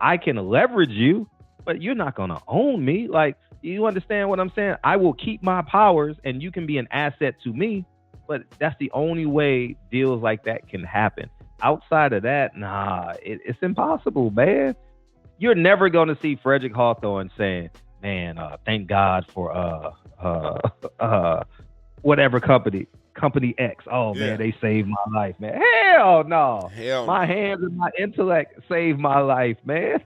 I can leverage you, but you're not gonna own me. Like, you understand what I'm saying? I will keep my powers, and you can be an asset to me. But that's the only way deals like that can happen. Outside of that, it's impossible, man. You're never going to see Frederick Hawthorne saying, man, thank God for whatever company X. Oh, man, they saved my life, man. Hell no. My hands and my intellect saved my life, man.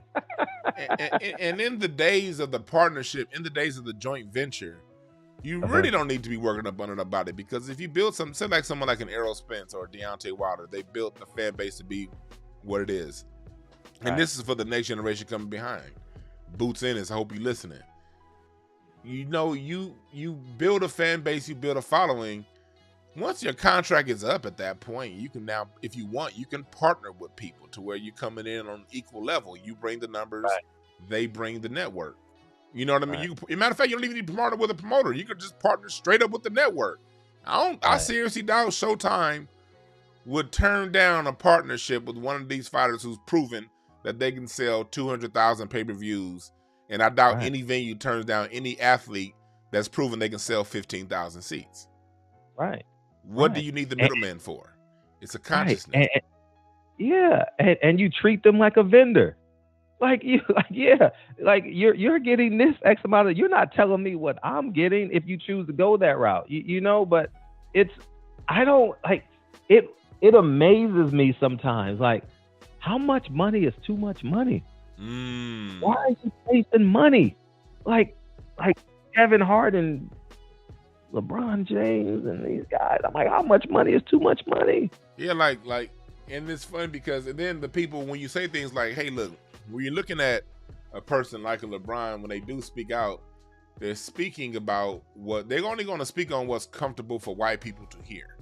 and in the days of the partnership, in the days of the joint venture, you really don't need to be working up on it about it, because if you build someone like an Errol Spence or Deontay Wilder, they built the fan base to be what it is. And this is for the next generation coming behind. Boots in is, I hope you're listening. You build a fan base, you build a following. Once your contract is up at that point, you can now, if you want, you can partner with people to where you're coming in on equal level. You bring the numbers, they bring the network. You know what I mean? Right. As a matter of fact, you don't even need to partner with a promoter. You could just partner straight up with the network. I seriously doubt Showtime would turn down a partnership with one of these fighters who's proven that they can sell 200,000 pay-per-views, and I doubt any venue turns down any athlete that's proven they can sell 15,000 seats. Right. What do you need the middleman for? It's a consciousness. And you treat them like a vendor. Like you're getting this X amount of, you're not telling me what I'm getting if you choose to go that route. You know, but it amazes me sometimes, like how much money is too much money? Why are you wasting money? Like Kevin Hart and LeBron James and these guys. I'm like, how much money is too much money? Yeah, like, and it's funny because then the people, when you say things like, hey, look, when you're looking at a person like a LeBron, when they do speak out, they're speaking about what they're only going to speak on what's comfortable for white people to hear.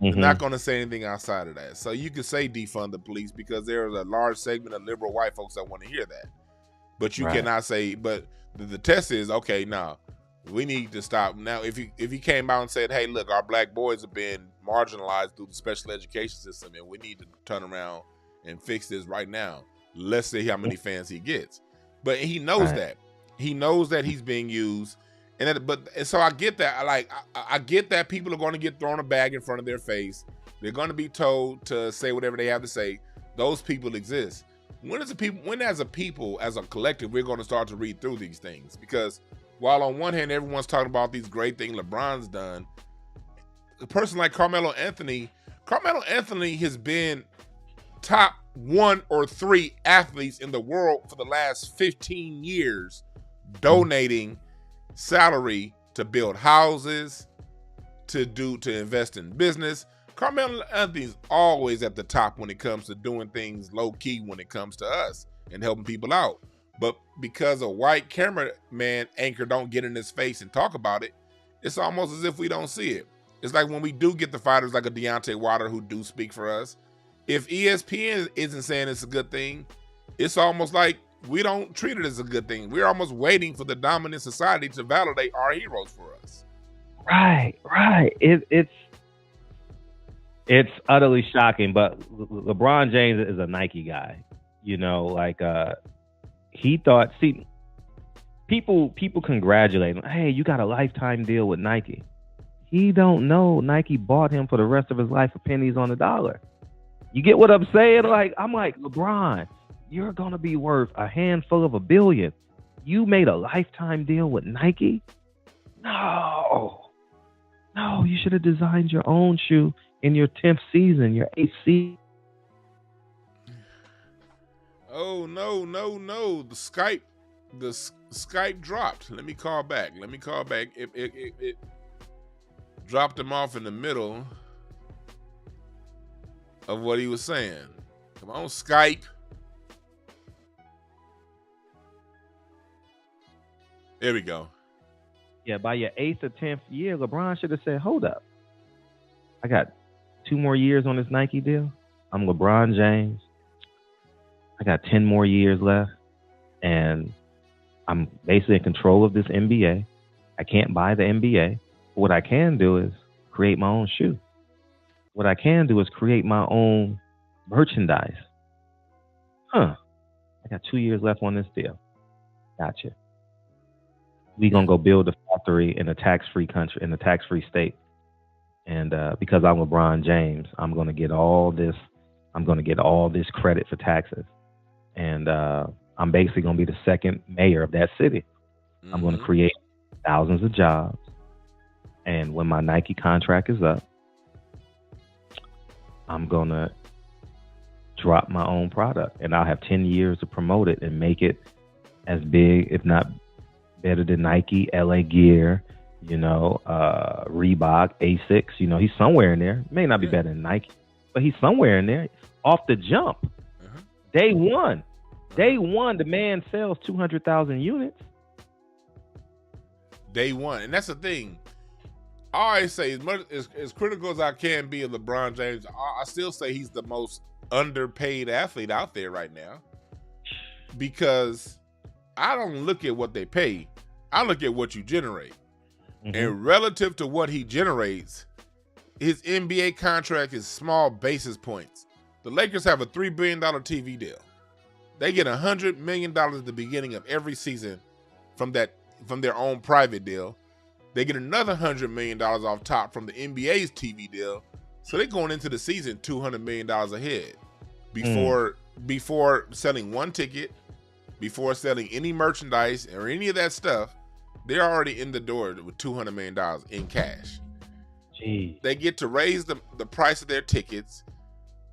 They're not going to say anything outside of that. So you could say defund the police because there's a large segment of liberal white folks that want to hear that. But you cannot say, but the test is, okay, now we need to stop. Now, if he came out and said, hey, look, our black boys have been marginalized through the special education system and we need to turn around and fix this right now. Let's see how many fans he gets. But he knows that. He knows that he's being used. And so I get that. I get that people are going to get thrown a bag in front of their face. They're going to be told to say whatever they have to say. Those people exist. When as a people, as a collective, we're going to start to read through these things? Because while on one hand, everyone's talking about these great things LeBron's done, a person like Carmelo Anthony has been top 1 or 3 athletes in the world for the last 15 years, donating salary to build houses, to invest in business. Carmelo Anthony's always at the top when it comes to doing things low key when it comes to us and helping people out. But because a white cameraman anchor don't get in his face and talk about it, it's almost as if we don't see it. It's like when we do get the fighters like a Deontay Wilder who do speak for us, if ESPN isn't saying it's a good thing, it's almost like we don't treat it as a good thing. We're almost waiting for the dominant society to validate our heroes for us. Right. It's utterly shocking. But LeBron James is a Nike guy. You know, like he thought. See, people congratulate him. Hey, you got a lifetime deal with Nike. He don't know Nike bought him for the rest of his life for pennies on the dollar. You get what I'm saying? Like, I'm like, LeBron, you're going to be worth a handful of $1 billion. You made a lifetime deal with Nike? No, you should have designed your own shoe in your 10th season, your 8th season. Oh, no. The Skype dropped. Let me call back. It dropped him off in the middle of what he was saying. Come on, Skype. There we go. Yeah, by your 8th or 10th year, LeBron should have said, hold up. I got 2 more years on this Nike deal. I'm LeBron James. I got 10 more years left. And I'm basically in control of this NBA. I can't buy the NBA. What I can do is create my own shoe. What I can do is create my own merchandise. I got 2 years left on this deal. Gotcha. We gonna go build a factory in a tax-free country, in a tax-free state. And because I'm LeBron James, I'm gonna get all this. I'm gonna get all this credit for taxes. And I'm basically gonna be the second mayor of that city. I'm gonna create thousands of jobs. And when my Nike contract is up, I'm going to drop my own product. And I'll have 10 years to promote it and make it as big, if not better than Nike, LA Gear, Reebok, Asics. You know, he's somewhere in there. May not be better than Nike, but he's somewhere in there. Off the jump. Day one, the man sells 200,000 units. Day one. And that's the thing. I always say, as critical as I can be of LeBron James, I still say he's the most underpaid athlete out there right now, because I don't look at what they pay. I look at what you generate. Mm-hmm. And relative to what he generates, his NBA contract is small basis points. The Lakers have a $3 billion TV deal. They get $100 million at the beginning of every season from their own private deal. They get another $100 million off top from the NBA's TV deal. So they're going into the season $200 million ahead before selling one ticket, before selling any merchandise or any of that stuff. They're already in the door with $200 million in cash. Jeez. They get to raise the price of their tickets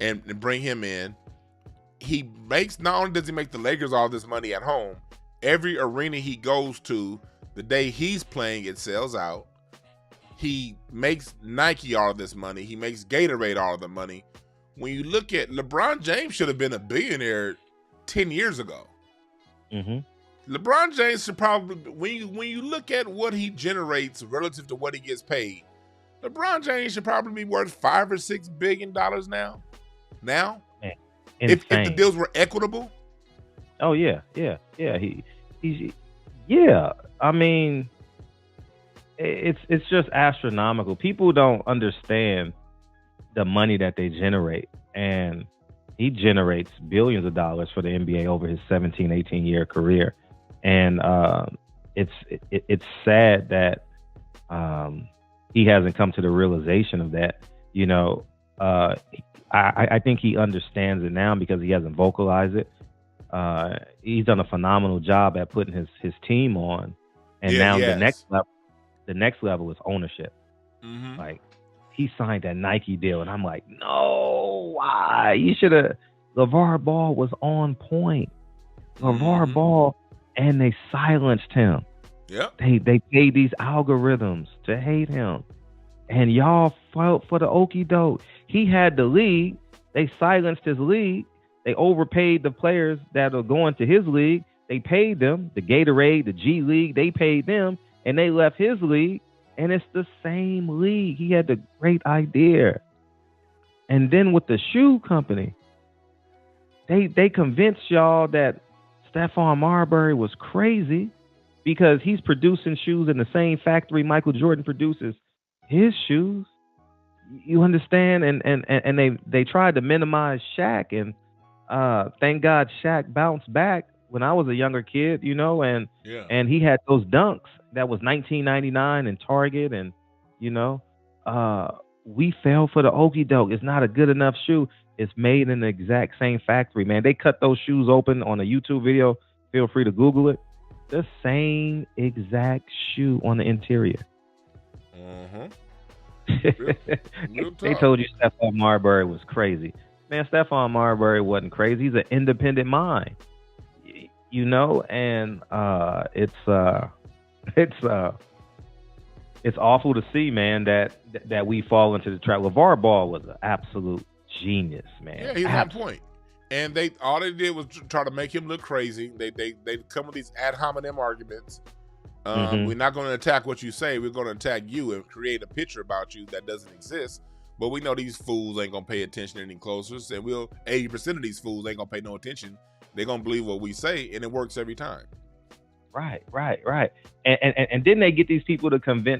and bring him in. He makes, not only does he make the Lakers all this money at home, every arena he goes to, the day he's playing, it sells out. He makes Nike all of this money. He makes Gatorade all of the money. When you look at LeBron James, should have been a billionaire 10 years ago. Mm-hmm. LeBron James should probably, when you look at what he generates relative to what he gets paid, LeBron James should probably be worth $5 or $6 billion now. Now, Man, if the deals were equitable. Oh yeah. He's yeah. I mean, it's just astronomical. People don't understand the money that they generate, and he generates billions of dollars for the NBA over his 17, 18 year career. And it's sad that he hasn't come to the realization of that. You know, I think he understands it now because he hasn't vocalized it. He's done a phenomenal job at putting his team on, and now the next level is ownership. Mm-hmm. Like, he signed that Nike deal, and I'm like, no, why? You should have. LeVar Ball was on point. LeVar Ball, and they silenced him. Yep. They paid these algorithms to hate him, and y'all fought for the okie doke. He had the league. They silenced his league. They overpaid the players that are going to his league. They paid them. The Gatorade, the G League, they paid them, and they left his league. And it's the same league. He had the great idea. And then with the shoe company, they convinced y'all that Stephon Marbury was crazy because he's producing shoes in the same factory Michael Jordan produces his shoes. You understand? And they tried to minimize Shaq, and thank God Shaq bounced back when I was a younger kid, you know, and he had those dunks that was $19.99 in Target, and you know, we fell for the okie doke. It's not a good enough shoe. It's made in the exact same factory, man. They cut those shoes open on a YouTube video. Feel free to Google it. The same exact shoe on the interior. They told you Stephon Marbury was crazy. Man, Stephon Marbury wasn't crazy. He's an independent mind, you know, and it's awful to see, man, that we fall into the trap. LeVar Ball was an absolute genius, man. Yeah, he's on point. And all they did was try to make him look crazy. They come with these ad hominem arguments. We're not going to attack what you say. We're going to attack you and create a picture about you that doesn't exist. But we know these fools ain't going to pay attention any closer. And 80% of these fools ain't going to pay no attention. They're going to believe what we say, and it works every time. Right. And then they get these people to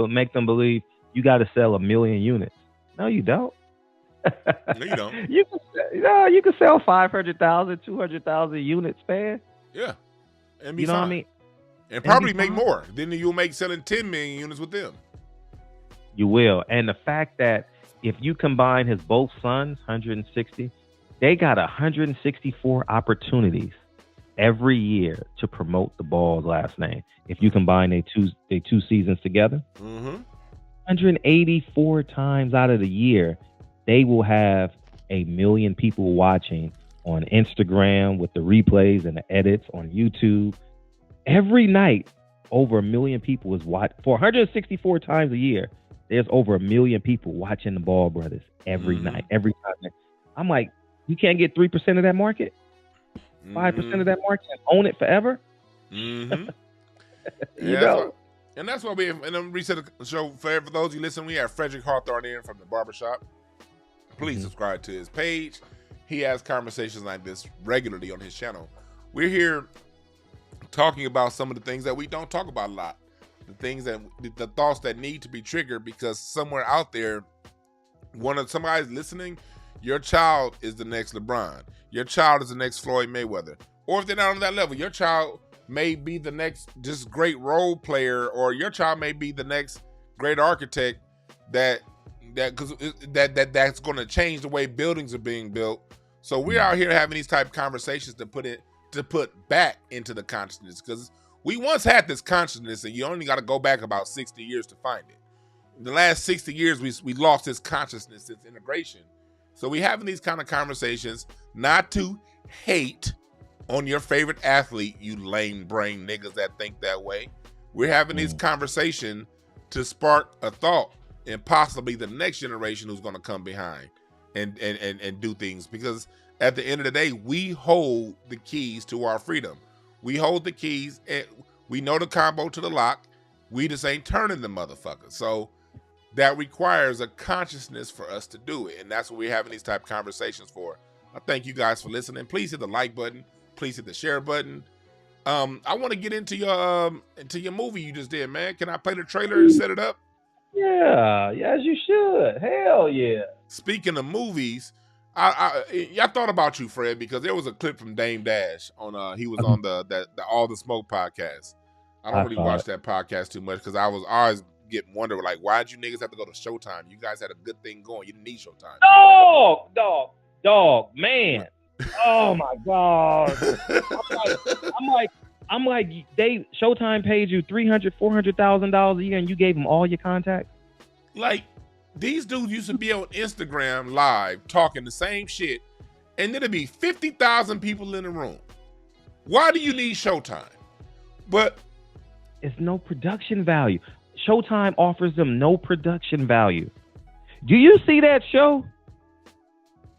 make them believe you got to sell 1 million units. No, you don't. No, you don't. You can sell 500,000, 200,000 units, man. Yeah. And be you know fine. what I mean? And probably make more. Then you'll make selling 10 million units with them. You will. And the fact that if you combine his both sons, 160, they got 164 opportunities every year to promote the Ball's last name. If you combine their two seasons together, 184 times out of the year, they will have 1 million people watching on Instagram with the replays and the edits on YouTube. Every night, over 1 million people is watching. For 164 times a year, there's over 1 million people watching the Ball brothers every night, every time. I'm like, you can't get 3% of that market? 5% of that market and own it forever? You know? And that's why and then reset the show for those of you listening. We have Fred Hawthorne in from the barbershop. Please subscribe to his page. He has conversations like this regularly on his channel. We're here talking about some of the things that we don't talk about a lot. The thoughts that need to be triggered, because somewhere out there, somebody's listening, your child is the next LeBron. Your child is the next Floyd Mayweather. Or if they're not on that level, your child may be the next just great role player, or your child may be the next great architect that's going to change the way buildings are being built. So we're out here having these type of conversations to put back into the consciousness, because we once had this consciousness, and you only got to go back about 60 years to find it. In the last 60 years, we lost this consciousness, this integration. So we having these kind of conversations, not to hate on your favorite athlete, you lame brain niggas that think that way. We're having this conversation to spark a thought and possibly the next generation who's going to come behind and do things. Because at the end of the day, we hold the keys to our freedom. We hold the keys, and we know the combo to the lock. We just ain't turning the motherfucker. So that requires a consciousness for us to do it. And that's what we're having these type of conversations for. I thank you guys for listening. Please hit the like button. Please hit the share button. I want to get into your movie you just did, man. Can I play the trailer and set it up? Yeah, as you should. Hell yeah. Speaking of movies, I thought about you, Fred, because there was a clip from Dame Dash on he was on the All the Smoke podcast. I don't really watch that podcast too much, because I was always getting wondering, like, why'd you niggas have to go to Showtime? You guys had a good thing going. You didn't need Showtime. Dog, man. Oh my God. I'm like, Showtime paid you $300,000-$400,000 a year, and you gave them all your contacts. Like, these dudes used to be on Instagram live talking the same shit, and there'd be 50,000 people in the room. Why do you need Showtime? But it's no production value. Showtime offers them no production value. Do you see that show?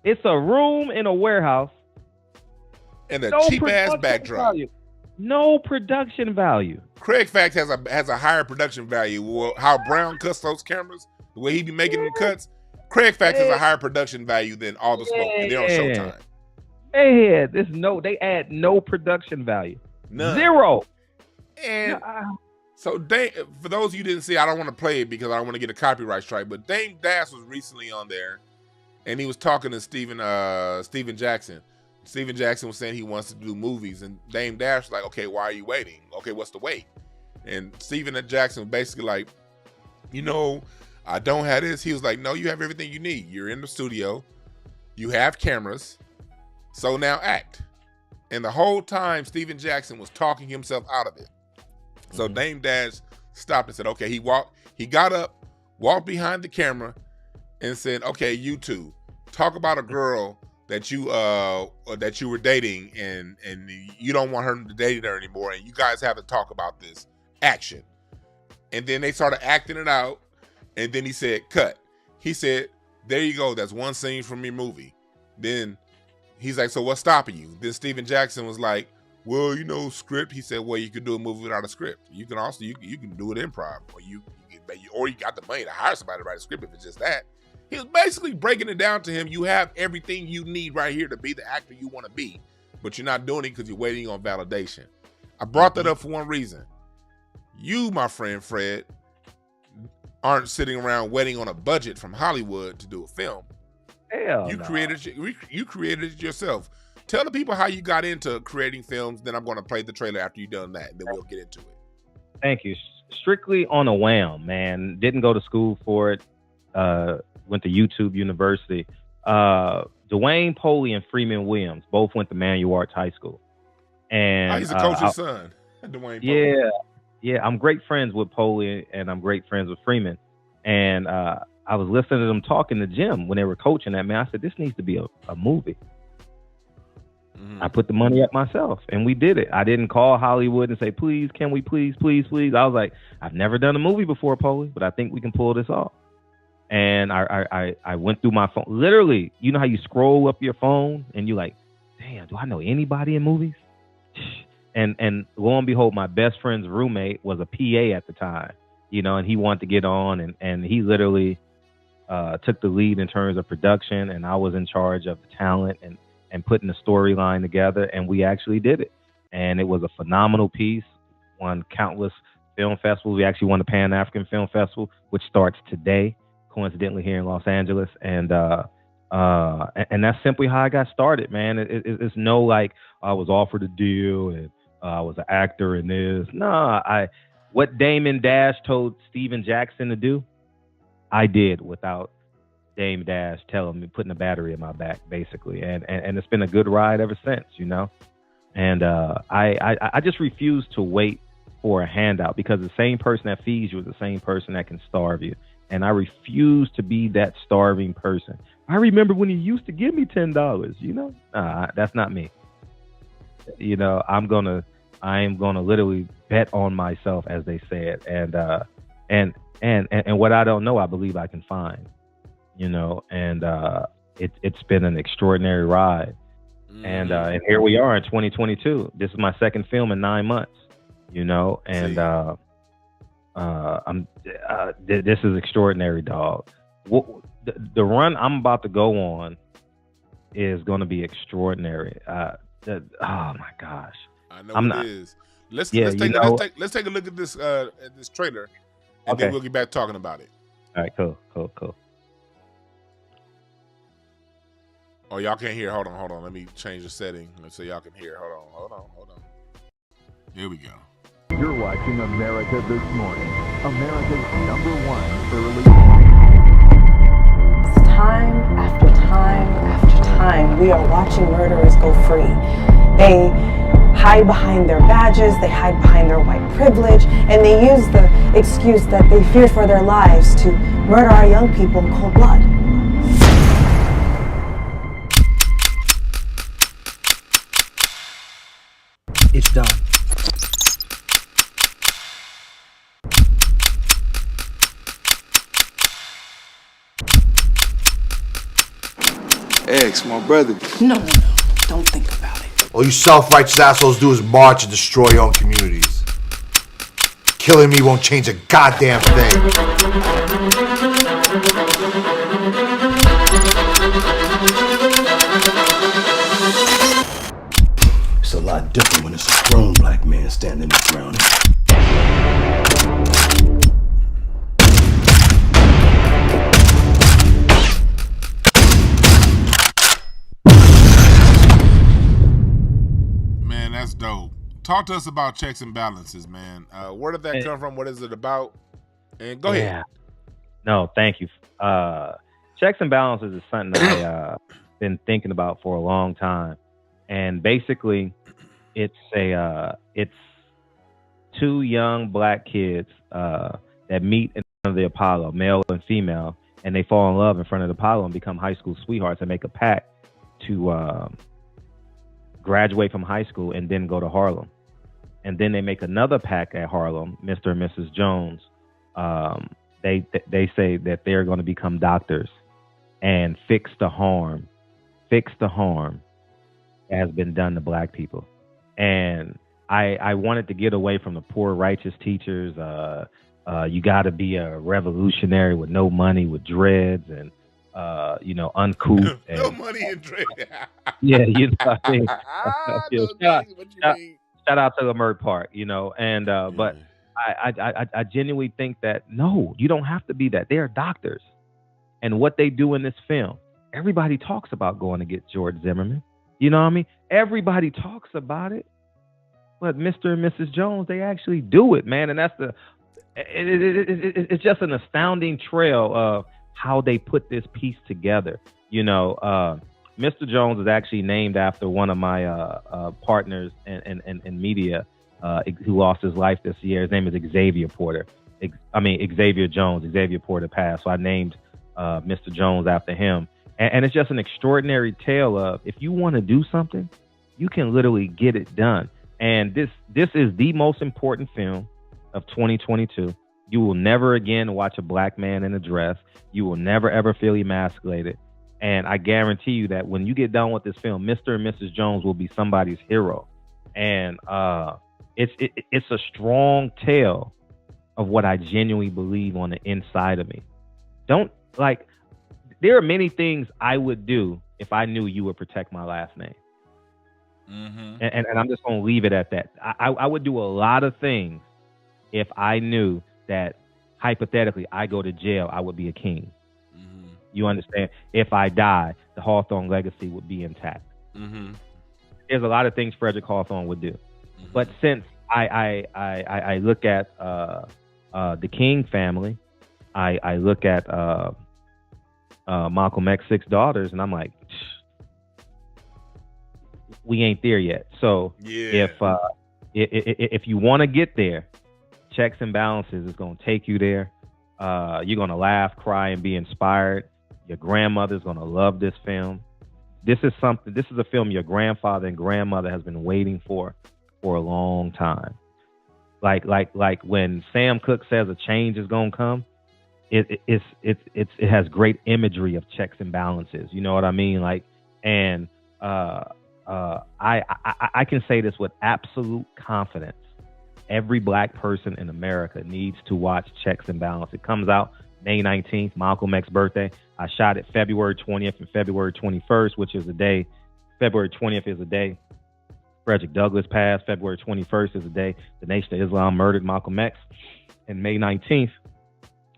It's a room in a warehouse and a cheap ass backdrop. Value. No production value. Craig Fact has a higher production value. Well, how Brown cuts those cameras, the way he be making them cuts, Craig Fact has a higher production value than All the Smoke, and they're on Showtime. They add no production value. None. Zero. And so for those of you who didn't see, I don't want to play it because I don't want to get a copyright strike, but Dame Dash was recently on there, and he was talking to Steven Jackson. Steven Jackson was saying he wants to do movies, and Dame Dash was like, okay, why are you waiting? Okay, what's the wait? And Steven Jackson was basically like, I don't have this. He was like, no, you have everything you need. You're in the studio. You have cameras. So now act. And the whole time, Steven Jackson was talking himself out of it. So Dame Dash stopped and said, okay, he got up, walked behind the camera, and said, okay, you two, talk about a girl that you were dating and you don't want her to date her anymore, and you guys have to talk about this. Action. And then they started acting it out, and then he said, cut. He said, there you go, that's one scene from your movie. Then he's like, so what's stopping you? Then Steven Jackson was like, well, script. He said, well, you could do a movie without a script. You can also you can do it improv, or you got the money to hire somebody to write a script if it's just that. He was basically breaking it down to him. You have everything you need right here to be the actor you want to be, but you're not doing it because you're waiting on validation. I brought that up for one reason. You, my friend Fred, aren't sitting around waiting on a budget from Hollywood to do a film. Hell you no. created it yourself. Tell the people how you got into creating films. Then I'm going to play the trailer after you've done that. Then we'll get into it. Thank you. Strictly on a whim, man. Didn't go to school for it. Went to YouTube University. Dwayne Poley and Freeman Williams both went to Manual Arts High School. And he's a coach's son, Dwayne Poley. Yeah. I'm great friends with Poley, and I'm great friends with Freeman. And I was listening to them talk in the gym when they were coaching that, man. I said, this needs to be a movie. I put the money up myself, and we did it. I didn't call Hollywood and say, please, can we please? I was like, I've never done a movie before, Poley, but I think we can pull this off. And I went through my phone. Literally, you know how you scroll up your phone and you're like, damn, do I know anybody in movies? And lo and behold, my best friend's roommate was a PA at the time, and he wanted to get on, and he literally took the lead in terms of production, and I was in charge of the talent and putting the storyline together, and we actually did it. and it was a phenomenal piece. Won countless film festivals. We actually won the Pan African Film Festival, which starts today, coincidentally here in Los Angeles, and that's simply how I got started, man. It's no like I was offered a deal and I was an actor in this. No, what Damon Dash told Steven Jackson to do, I did without Dame Dash telling me, putting a battery in my back, basically, and it's been a good ride ever since, you know. And I just refuse to wait for a handout, because the same person that feeds you is the same person that can starve you. And I refuse to be that starving person. I remember when you used to give me $10, you know? That's not me. You know, I am gonna literally bet on myself, as they said. And what I don't know, I believe I can find. You know, and it's been an extraordinary ride. And here we are in 2022. This is my second film in 9 months. You know, and this is extraordinary, dog. The run I'm about to go on is going to be extraordinary. Oh my gosh! I know it is. Let's take a look at this trailer, and then we'll get back talking about it. All right, cool. Oh, y'all can't hear. Hold on. Let me change the setting so y'all can hear. Hold on. Here we go. You're watching America This Morning, America's #1 early. Time after time after time, we are watching murderers go free. They hide behind their badges, they hide behind their white privilege, and they use the excuse that they feared for their lives to murder our young people in cold blood. It's done. X, my brother. No. Don't think about it. All you self-righteous assholes do is march and destroy your own communities. Killing me won't change a goddamn thing. It's a lot different when it's a grown black man standing his ground. Man, that's dope. Talk to us about Checks and Balances, man. Where did that come from? What is it about? And go ahead. No, thank you. Checks and Balances is something I've been thinking about for a long time. And basically, it's two young black kids that meet in front of the Apollo, male and female, and they fall in love in front of the Apollo and become high school sweethearts and make a pact to graduate from high school and then go to Harlem. And then they make another pact at Harlem, Mr. and Mrs. Jones. They say that they're going to become doctors and fix the harm that has been done to black people. And I wanted to get away from the poor righteous teachers. You got to be a revolutionary with no money, with dreads and uncouth. And, no money and dreads. Yeah, you know what I mean. Shout out to the Murd Park, and but I genuinely think that no, you don't have to be that. They are doctors, and what they do in this film, everybody talks about going to get George Zimmerman. You know what I mean? Everybody talks about it, but Mr. and Mrs. Jones, they actually do it, man. And that's it's just an astounding trail of how they put this piece together. Mr. Jones is actually named after one of my partners in media who lost his life this year. His name is Xavier Porter. Xavier Jones. Xavier Porter passed, so I named Mr. Jones after him. And it's just an extraordinary tale of, if you want to do something, you can literally get it done. And this is the most important film of 2022. You will never again watch a black man in a dress. You will never, ever feel emasculated. And I guarantee you that when you get done with this film, Mr. and Mrs. Jones will be somebody's hero. And it's a strong tale of what I genuinely believe on the inside of me. There are many things I would do if I knew you would protect my last name. And I'm just going to leave it at that. I would do a lot of things if I knew that hypothetically I go to jail, I would be a king. You understand? If I die, the Hawthorne legacy would be intact. There's a lot of things Frederick Hawthorne would do. But since I look at the King family, I look at Malcolm X's 6 daughters, and I'm like, we ain't there yet. So if you want to get there, Checks and Balances is going to take you there. You're going to laugh, cry, and be inspired. Your grandmother's going to love this film. This is a film your grandfather and grandmother has been waiting for a long time. Like when Sam Cooke says a change is going to come, it has great imagery of checks and balances. You know what I mean? Like, and I can say this with absolute confidence. Every black person in America needs to watch Checks and Balances. It comes out May 19th, Malcolm X's birthday. I shot it February 20th and February 21st, which is the day. February 20th is the day Frederick Douglass passed. February 21st is the day the Nation of Islam murdered Malcolm X. And May 19th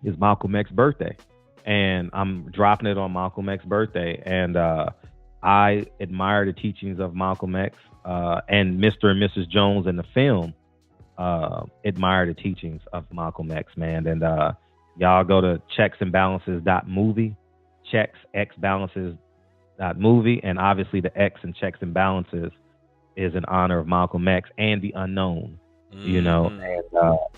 is Malcolm X's birthday. And I'm dropping it on Malcolm X's birthday. And I admire the teachings of Malcolm X and Mr. and Mrs. Jones in the film. Admire the teachings of Malcolm X, man. And y'all go to checksxbalances.movie, checksxbalances.movie, and obviously the X in Checks and Balances is in honor of Malcolm X and the unknown. You know,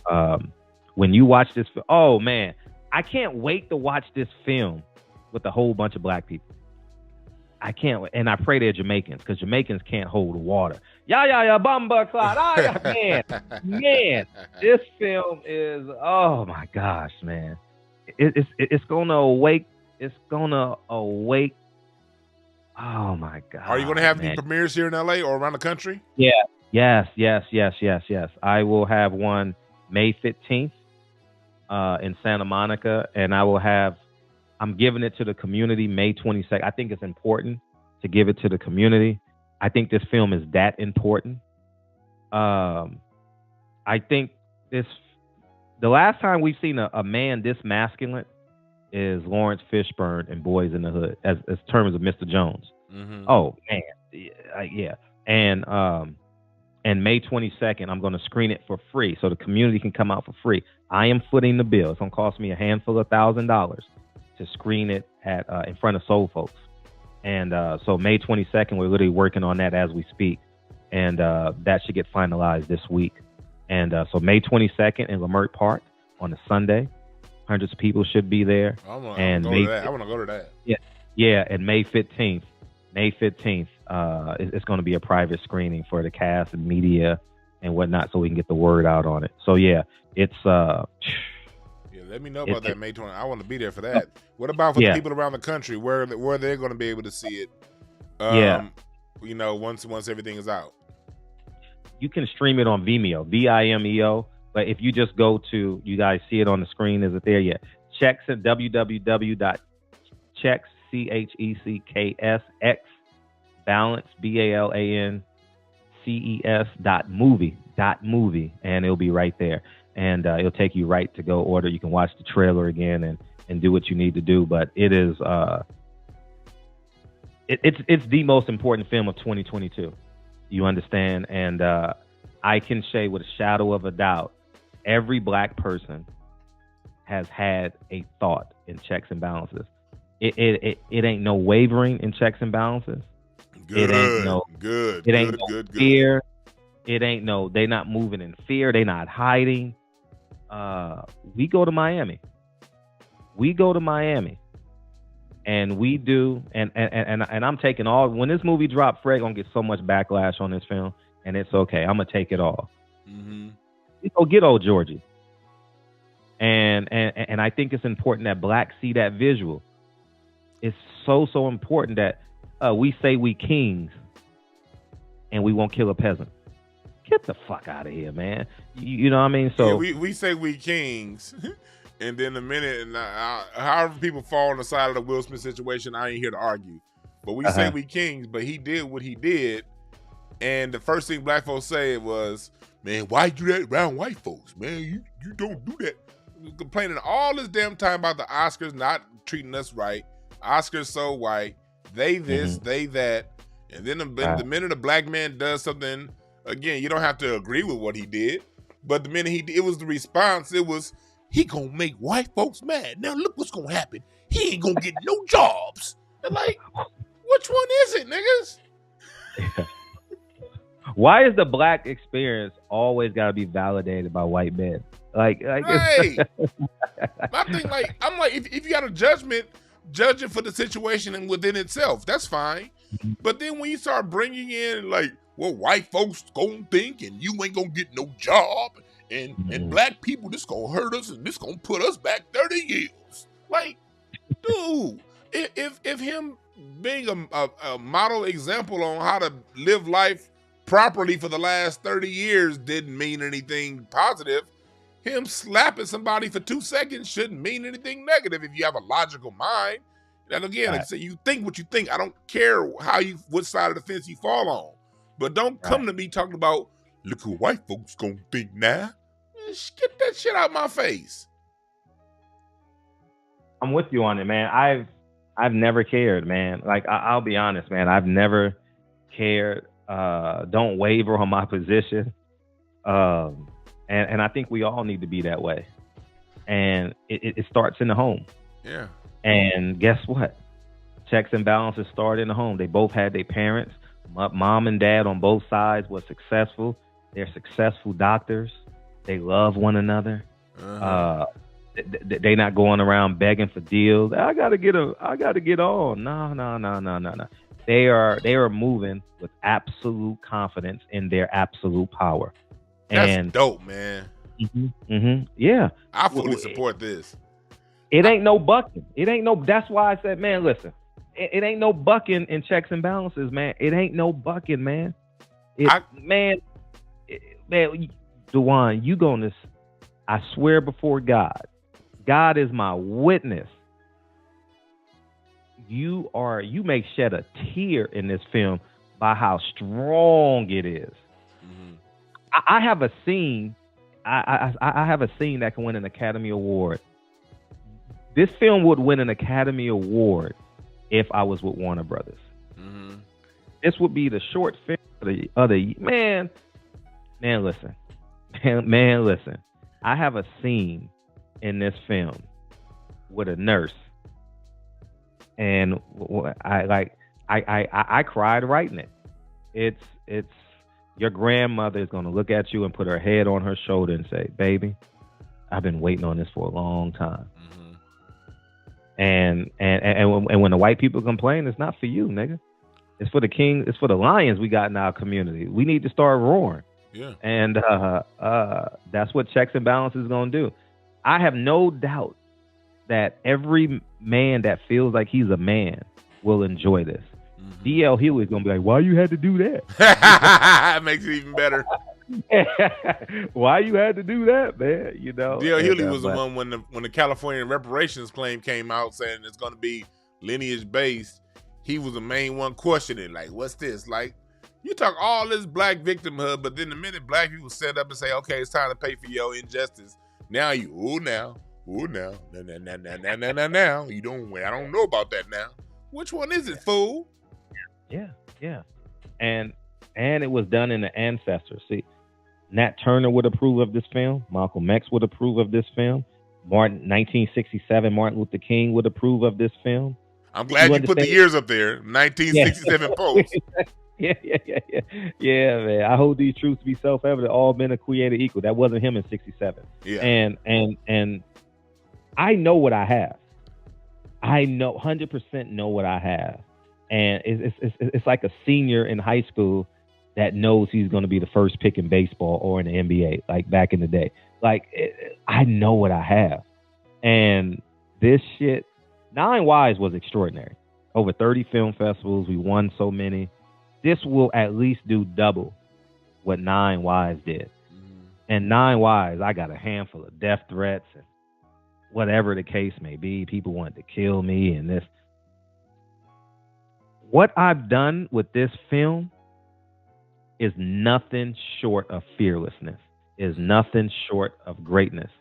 and when you watch this, oh man, I can't wait to watch this film with a whole bunch of black people. I can't wait. And I pray they're Jamaicans, because Jamaicans can't hold water. Yeah, bumba clot. Man, this film is, oh my gosh, man. It's gonna awake. It's gonna awake. Oh my God. Are you gonna have any premieres here in LA or around the country? Yeah. Yes. I will have one May 15th in Santa Monica, and I'm giving it to the community May 22nd. I think it's important to give it to the community. I think this film is that important. I think the last time we've seen a man this masculine is Lawrence Fishburne in Boys in the Hood, as terms of Mr. Jones. Oh man, yeah. And May 22nd, I'm going to screen it for free, so the community can come out for free. I am footing the bill. It's going to cost me a handful of $1,000 to screen it at in front of soul folks. And so May 22nd, we're literally working on that as we speak. And that should get finalized this week. And so May 22nd in Leimert Park on a Sunday. Hundreds of people should be there. I want to go to that. Yeah. And May 15th, it's going to be a private screening for the cast and media and whatnot, so we can get the word out on it. So yeah, it's let me know about that May 20th. I want to be there for that. What about for the people around the country where they're going to be able to see it? You know, once everything is out. You can stream it on Vimeo, Vimeo. But if you just go to, you guys see it on the screen. Is it there yet? Checks at www.checks, CHECKS, balance, BALANCES.movie, and it'll be right there. And it'll take you right to go order. You can watch the trailer again and do what you need to do. But it is it's the most important film of 2022. You understand? And I can say with a shadow of a doubt, every black person has had a thought in Checks and Balances. It ain't no wavering in Checks and Balances. Good. It ain't no fear. It ain't no, they not moving in fear. They not hiding. We go to Miami. And we do, and I'm taking all, when this movie dropped, Fred gonna get so much backlash on this film, and it's okay. I'm gonna take it all. We go get old Georgie. And I think it's important that blacks see that visual. It's so important that we say we kings and we won't kill a peasant. Get the fuck out of here, man. You know what I mean? So we say we kings, and then the minute, and however people fall on the side of the Will Smith situation, I ain't here to argue. But we say we kings, but he did what he did, And the first thing black folks said was, man, why you do that around white folks? Man, you don't do that. Complaining all this damn time about the Oscars not treating us right. Oscars so white. They this, they that. And then the minute a black man does something, again, you don't have to agree with what he did. But the minute it was the response, it was, he gonna make white folks mad. Now look what's gonna happen. He ain't gonna get no jobs. And like, which one is it, niggas? Why is the black experience always got to be validated by white men? Like right. My thing, like, I'm like, if you got a judgment, judge it for the situation and within itself. That's fine. But then when you start bringing in, like, well, white folks gonna think, and you ain't gonna get no job, and black people, this gonna hurt us, and this gonna put us back 30 years. Like, dude, if him being a model example on how to live life properly for the last 30 years didn't mean anything positive, him slapping somebody for 2 seconds shouldn't mean anything negative if you have a logical mind. And again, like I say, you think what you think. I don't care what side of the fence you fall on. But don't come to me talking about, look who white folks gonna think now. Get that shit out my face. I'm with you on it, man. I've never cared, man. Like, I'll be honest, man. I've never cared. Don't waver on my position. And I think we all need to be that way. And it starts in the home. Yeah. And guess what? Checks and balances start in the home. They both had their parents. Mom and dad on both sides were successful. They're successful doctors. They love one another. They not going around begging for deals. I gotta get on. No. They are moving with absolute confidence in their absolute power. That's dope, man. Yeah. I fully support this. It ain't no bucking. That's why I said, man, listen, it ain't no bucking in checks and balances, man. It ain't no bucking, man. Man, Dejuan, you gonna, I swear before God is my witness. You may shed a tear in this film by how strong it is. I have a scene. I have a scene that can win an Academy Award. This film would win an Academy Award if I was with Warner Brothers. This would be the short film of the man. Listen. I have a scene in this film with a nurse, and I cried writing it. It's your grandmother is going to look at you and put her head on her shoulder and say, "Baby, I've been waiting on this for a long time." And when the white people complain, it's not for you, nigga. It's for the king. It's for the lions we got in our community. We need to start roaring. Yeah. And that's what checks and balances is going to do. I have no doubt that every man that feels like he's a man will enjoy this. D.L. Hughley is going to be like, why you had to do that? That makes it even better. Why you had to do that, man? You know, D.L. Hughley was the one when the California reparations claim came out saying it's going to be lineage based. He was the main one questioning, like, what's this? Like, you talk all this black victimhood, but then the minute black people set up and say, okay, it's time to pay for your injustice, now you, now, you don't, I don't know about that now. Which one is it, fool? Yeah. And it was done in the ancestors. See, Nat Turner would approve of this film. Malcolm X would approve of this film. 1967, Martin Luther King would approve of this film. I'm glad you put the years up there. 1967 post. Yeah, man. I hold these truths to be self-evident. All men are created equal. That wasn't him in 67. Yeah. And I know what I have. I know 100% know what I have. And it's like a senior in high school that knows he's going to be the first pick in baseball or in the NBA, like back in the day. Like, I know what I have. And this shit, Nine Wives was extraordinary. Over 30 film festivals. We won so many. This will at least do double what Nine Wives did. And Nine Wives, I got a handful of death threats and whatever the case may be. People wanted to kill me and this. What I've done with this film is nothing short of fearlessness, is nothing short of greatness.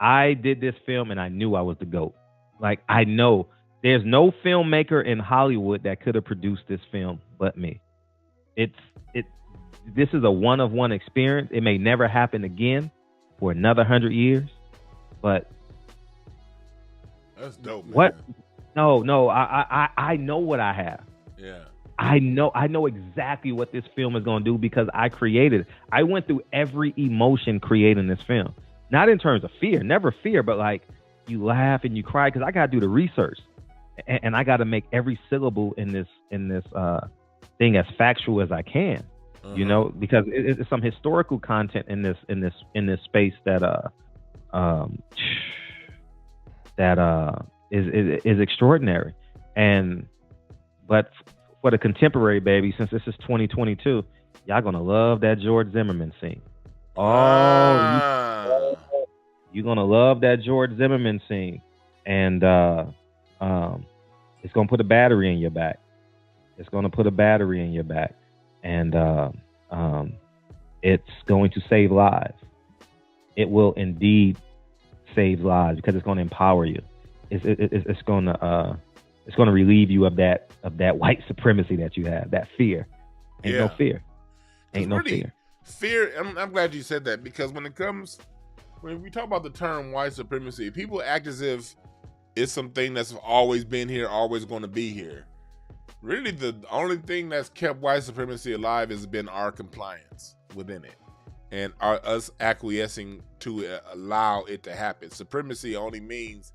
I did this film and I knew I was the GOAT. Like, I know there's no filmmaker in Hollywood that could have produced this film but me. This is a one-of-one experience. It may never happen again for another 100 years, but that's dope, man. What? No, I know what I have. Yeah. I know exactly what this film is going to do because I created it. I went through every emotion creating this film. Not in terms of fear, never fear, but like you laugh and you cry because I got to do the research and I got to make every syllable in this thing as factual as I can. You know, because it's some historical content in this space that is extraordinary. But for the contemporary, baby, since this is 2022, y'all gonna love that George Zimmerman scene. You're gonna love that George Zimmerman scene, and it's gonna put a battery in your back. It's gonna put a battery in your back, and it's going to save lives. It will indeed save lives because it's going to empower you. It's going to relieve you of that white supremacy that you have, that fear. Ain't no fear. Ain't no fear. Fear. I'm glad you said that because when we talk about the term white supremacy, people act as if it's something that's always been here, always going to be here. Really, the only thing that's kept white supremacy alive has been our compliance within it and us acquiescing to allow it to happen. Supremacy only means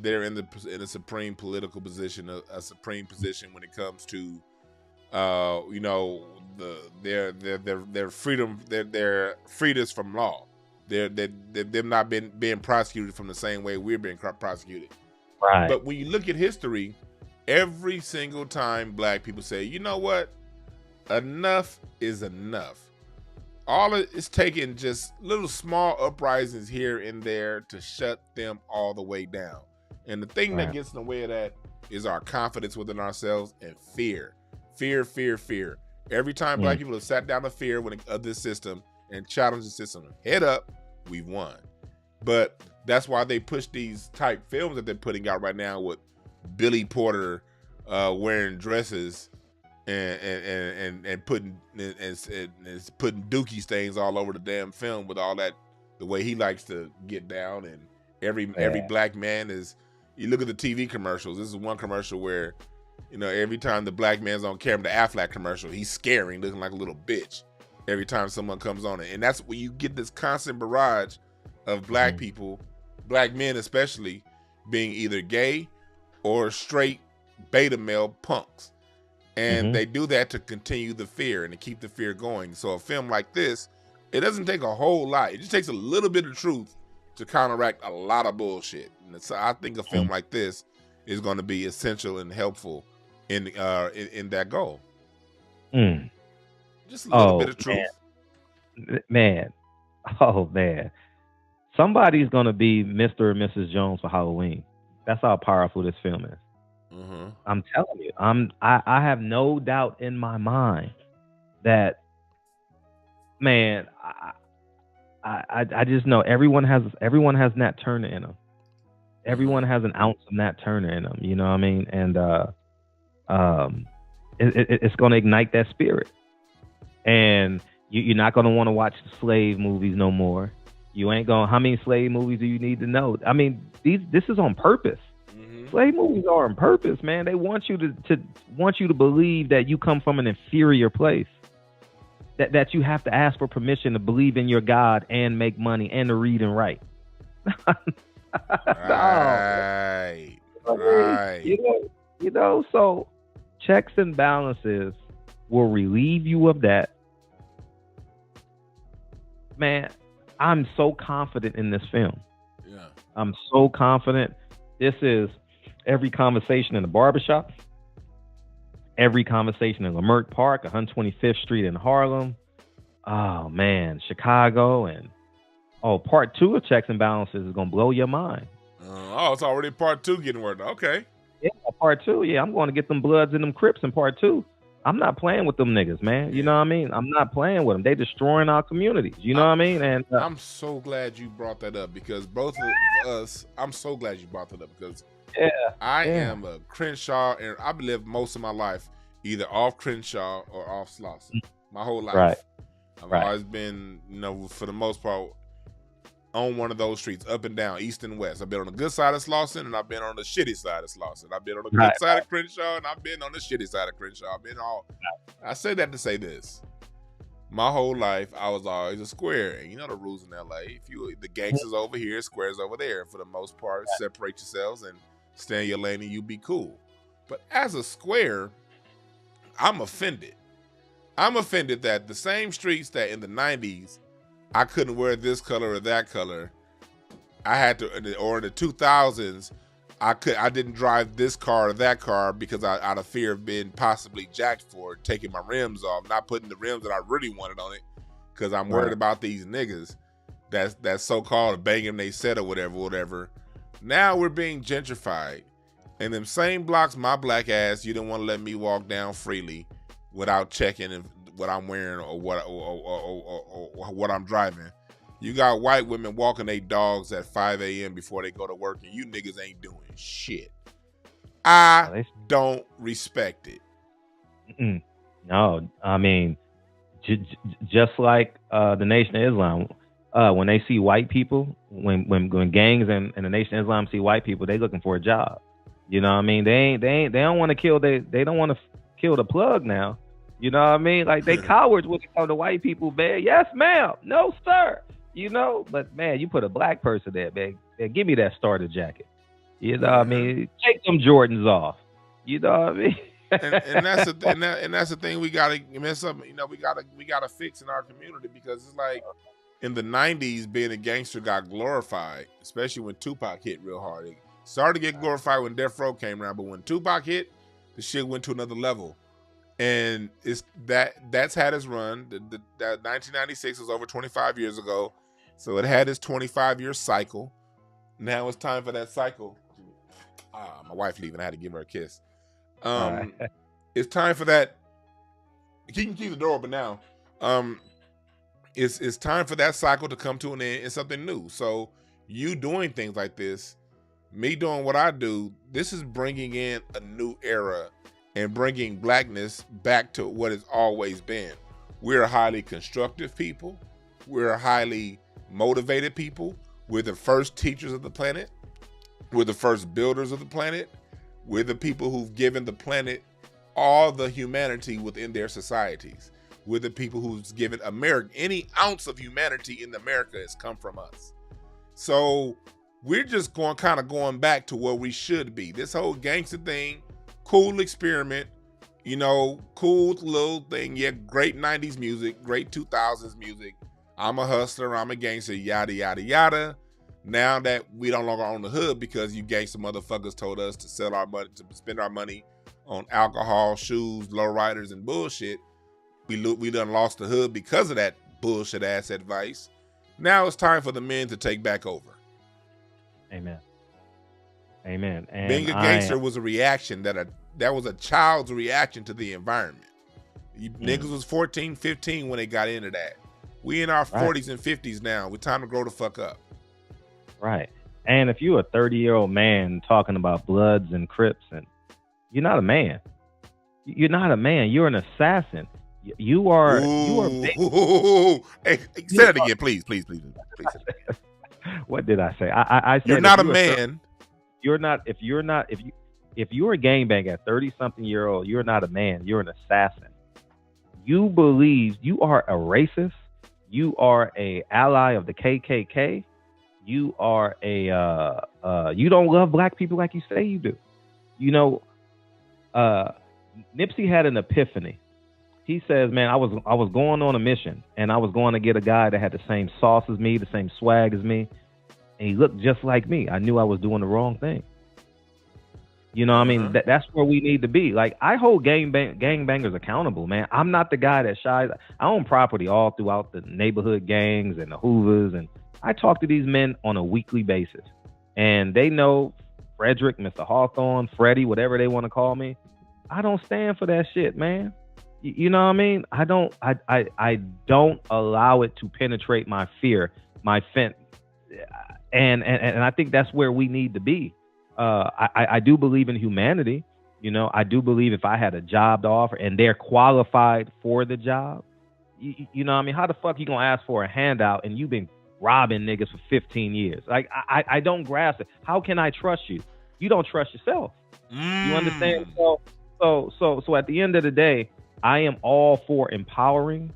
they're in a supreme political position, a supreme position when it comes to, their freedom, their freedoms from law. They've not being prosecuted from the same way we're being prosecuted. Right. But when you look at history, every single time black people say, you know what, enough is enough. All it's taking just little small uprisings here and there to shut them all the way down. And the thing that gets in the way of that is our confidence within ourselves and fear. Fear. Every time black people have sat down to fear of this system and challenged the system, head up, we've won. But that's why they push these type films that they're putting out right now with Billy Porter wearing dresses and putting dookie stains all over the damn film with all that, the way he likes to get down, and every black man is. You look at the TV commercials. This is one commercial where, every time the black man's on camera, the Aflac commercial, he's scaring, looking like a little bitch every time someone comes on it, and that's where you get this constant barrage of black people, black men especially, being either gay or straight beta male punks. And they do that to continue the fear and to keep the fear going. So a film like this, it doesn't take a whole lot. It just takes a little bit of truth to counteract a lot of bullshit. And so I think a film like this is going to be essential and helpful in that goal. Just a little bit of truth. Man. Oh, man. Somebody's going to be Mr. or Mrs. Jones for Halloween. That's how powerful this film is. I'm telling you, I have no doubt in my mind that, man, I just know everyone has Nat Turner in them. Everyone has an ounce of Nat Turner in them. You know what I mean? And it's going to ignite that spirit. And you're not going to want to watch slave movies no more. You ain't going. How many slave movies do you need to know? I mean, this is on purpose. Slave movies are on purpose, man. They want you to believe that you come from an inferior place. That you have to ask for permission to believe in your God and make money and to read and write. Right. So checks and balances will relieve you of that. Man, I'm so confident in this film. Yeah. I'm so confident. This is every conversation in the barbershop, every conversation in Leimert Park, 125th Street in Harlem. Oh, man, Chicago. And, part 2 of Checks and Balances is going to blow your mind. It's already part 2 getting worked. Okay. Yeah, part 2. Yeah, I'm going to get them Bloods and them Crips in part 2. I'm not playing with them niggas, man. You know what I mean? I'm not playing with them. They destroying our communities. You know what I mean? And I'm so glad you brought that up because both of us, I'm so glad you brought that up because I am a Crenshaw, and I've lived most of my life either off Crenshaw or off Slauson. My whole life. Right. I've always been, for the most part, on one of those streets, up and down, east and west. I've been on the good side of Slauson, and I've been on the shitty side of Slauson. I've been on the good side of Crenshaw, and I've been on the shitty side of Crenshaw. I've been all. I say that to say this: my whole life, I was always a square, and you know the rules in LA. If the gangsters over here, squares over there. For the most part, separate yourselves and stay in your lane, and you be cool. But as a square, I'm offended. I'm offended that the same streets that in the 90s I couldn't wear this color or that color, I had to, or in the 2000s, I didn't drive this car or that car because out of fear of being possibly jacked for it, taking my rims off, not putting the rims that I really wanted on it, because I'm worried about these niggas that's so-called banging they set or whatever. Now we're being gentrified. And them same blocks, my black ass, you didn't want to let me walk down freely without checking what I'm wearing or what I'm driving. You got white women walking their dogs at 5 a.m. before they go to work, and you niggas ain't doing shit. I don't respect it. No, I mean, just like the Nation of Islam, when they see white people, when gangs and the Nation of Islam see white people, they looking for a job. You know what I mean? They don't want to kill they don't want to kill the plug now. You know what I mean? Like, they cowards when it comes to white people, man. Yes, ma'am. No, sir. You know, but man, you put a black person there, man. Give me that starter jacket. You know what I mean? Take them Jordans off. You know what I mean? and that's the thing we gotta mess up. You know, we gotta fix in our community, because it's like in the 90s, being a gangster got glorified, especially when Tupac hit real hard. It started to get glorified when Death Row came around, but when Tupac hit, the shit went to another level. And that's had its run. That 1996 was over 25 years ago, so it had its 25-year cycle. Now it's time for that cycle. My wife leaving. I had to give her a kiss. It's time for that. You can keep the door open now. It's time for that cycle to come to an end and something new. So you doing things like this, me doing what I do, this is bringing in a new era and bringing blackness back to what it's always been. We're a highly constructive people. We're a highly motivated people. We're the first teachers of the planet. We're the first builders of the planet. We're the people who've given the planet all the humanity within their societies. We're the people who's given America, any ounce of humanity in America has come from us. So we're just going back to where we should be. This whole gangster thing, cool experiment, cool little thing. Yeah, great 90s music, great 2000s music. I'm a hustler, I'm a gangster, yada, yada, yada. Now that we no longer own the hood because you gangster motherfuckers told us to sell our money, to spend our money on alcohol, shoes, lowriders, and bullshit, we done lost the hood because of that bullshit ass advice. Now it's time for the men to take back over. Amen. And being a gangster was a reaction that was a child's reaction to the environment. Niggas was 14, 15 when they got into that. We in our 40s and 50s now. We're time to grow the fuck up. Right. And if you're a 30-year-old man talking about Bloods and Crips, and you're not a man. You're not a man. You're an assassin. You are. Hey, say that again, please. What did I say? I said you're not a man. You're not. If you're a gangbanger at 30-something-year-old, you're not a man. You're an assassin. You believe you are a racist. You are a ally of the KKK. You are you don't love black people like you say you do. Nipsey had an epiphany. He says, man, I was going on a mission, and I was going to get a guy that had the same sauce as me, the same swag as me, and he looked just like me. I knew I was doing the wrong thing. You know what I mean? That's where we need to be. Like, I hold gangbangers accountable, man. I'm not the guy that shies. I own property all throughout the neighborhood gangs and the Hoovers, and I talk to these men on a weekly basis. And they know Frederick, Mr. Hawthorne, Freddie, whatever they want to call me. I don't stand for that shit, man. You know what I mean? I don't allow it to penetrate my fear, my fence. And I think that's where we need to be. I do believe in humanity. You know, I do believe if I had a job to offer and they're qualified for the job, you know what I mean? How the fuck you gonna ask for a handout and you've been robbing niggas for 15 years? Like, I don't grasp it. How can I trust you? You don't trust yourself. You understand? So at the end of the day, I am all for empowering,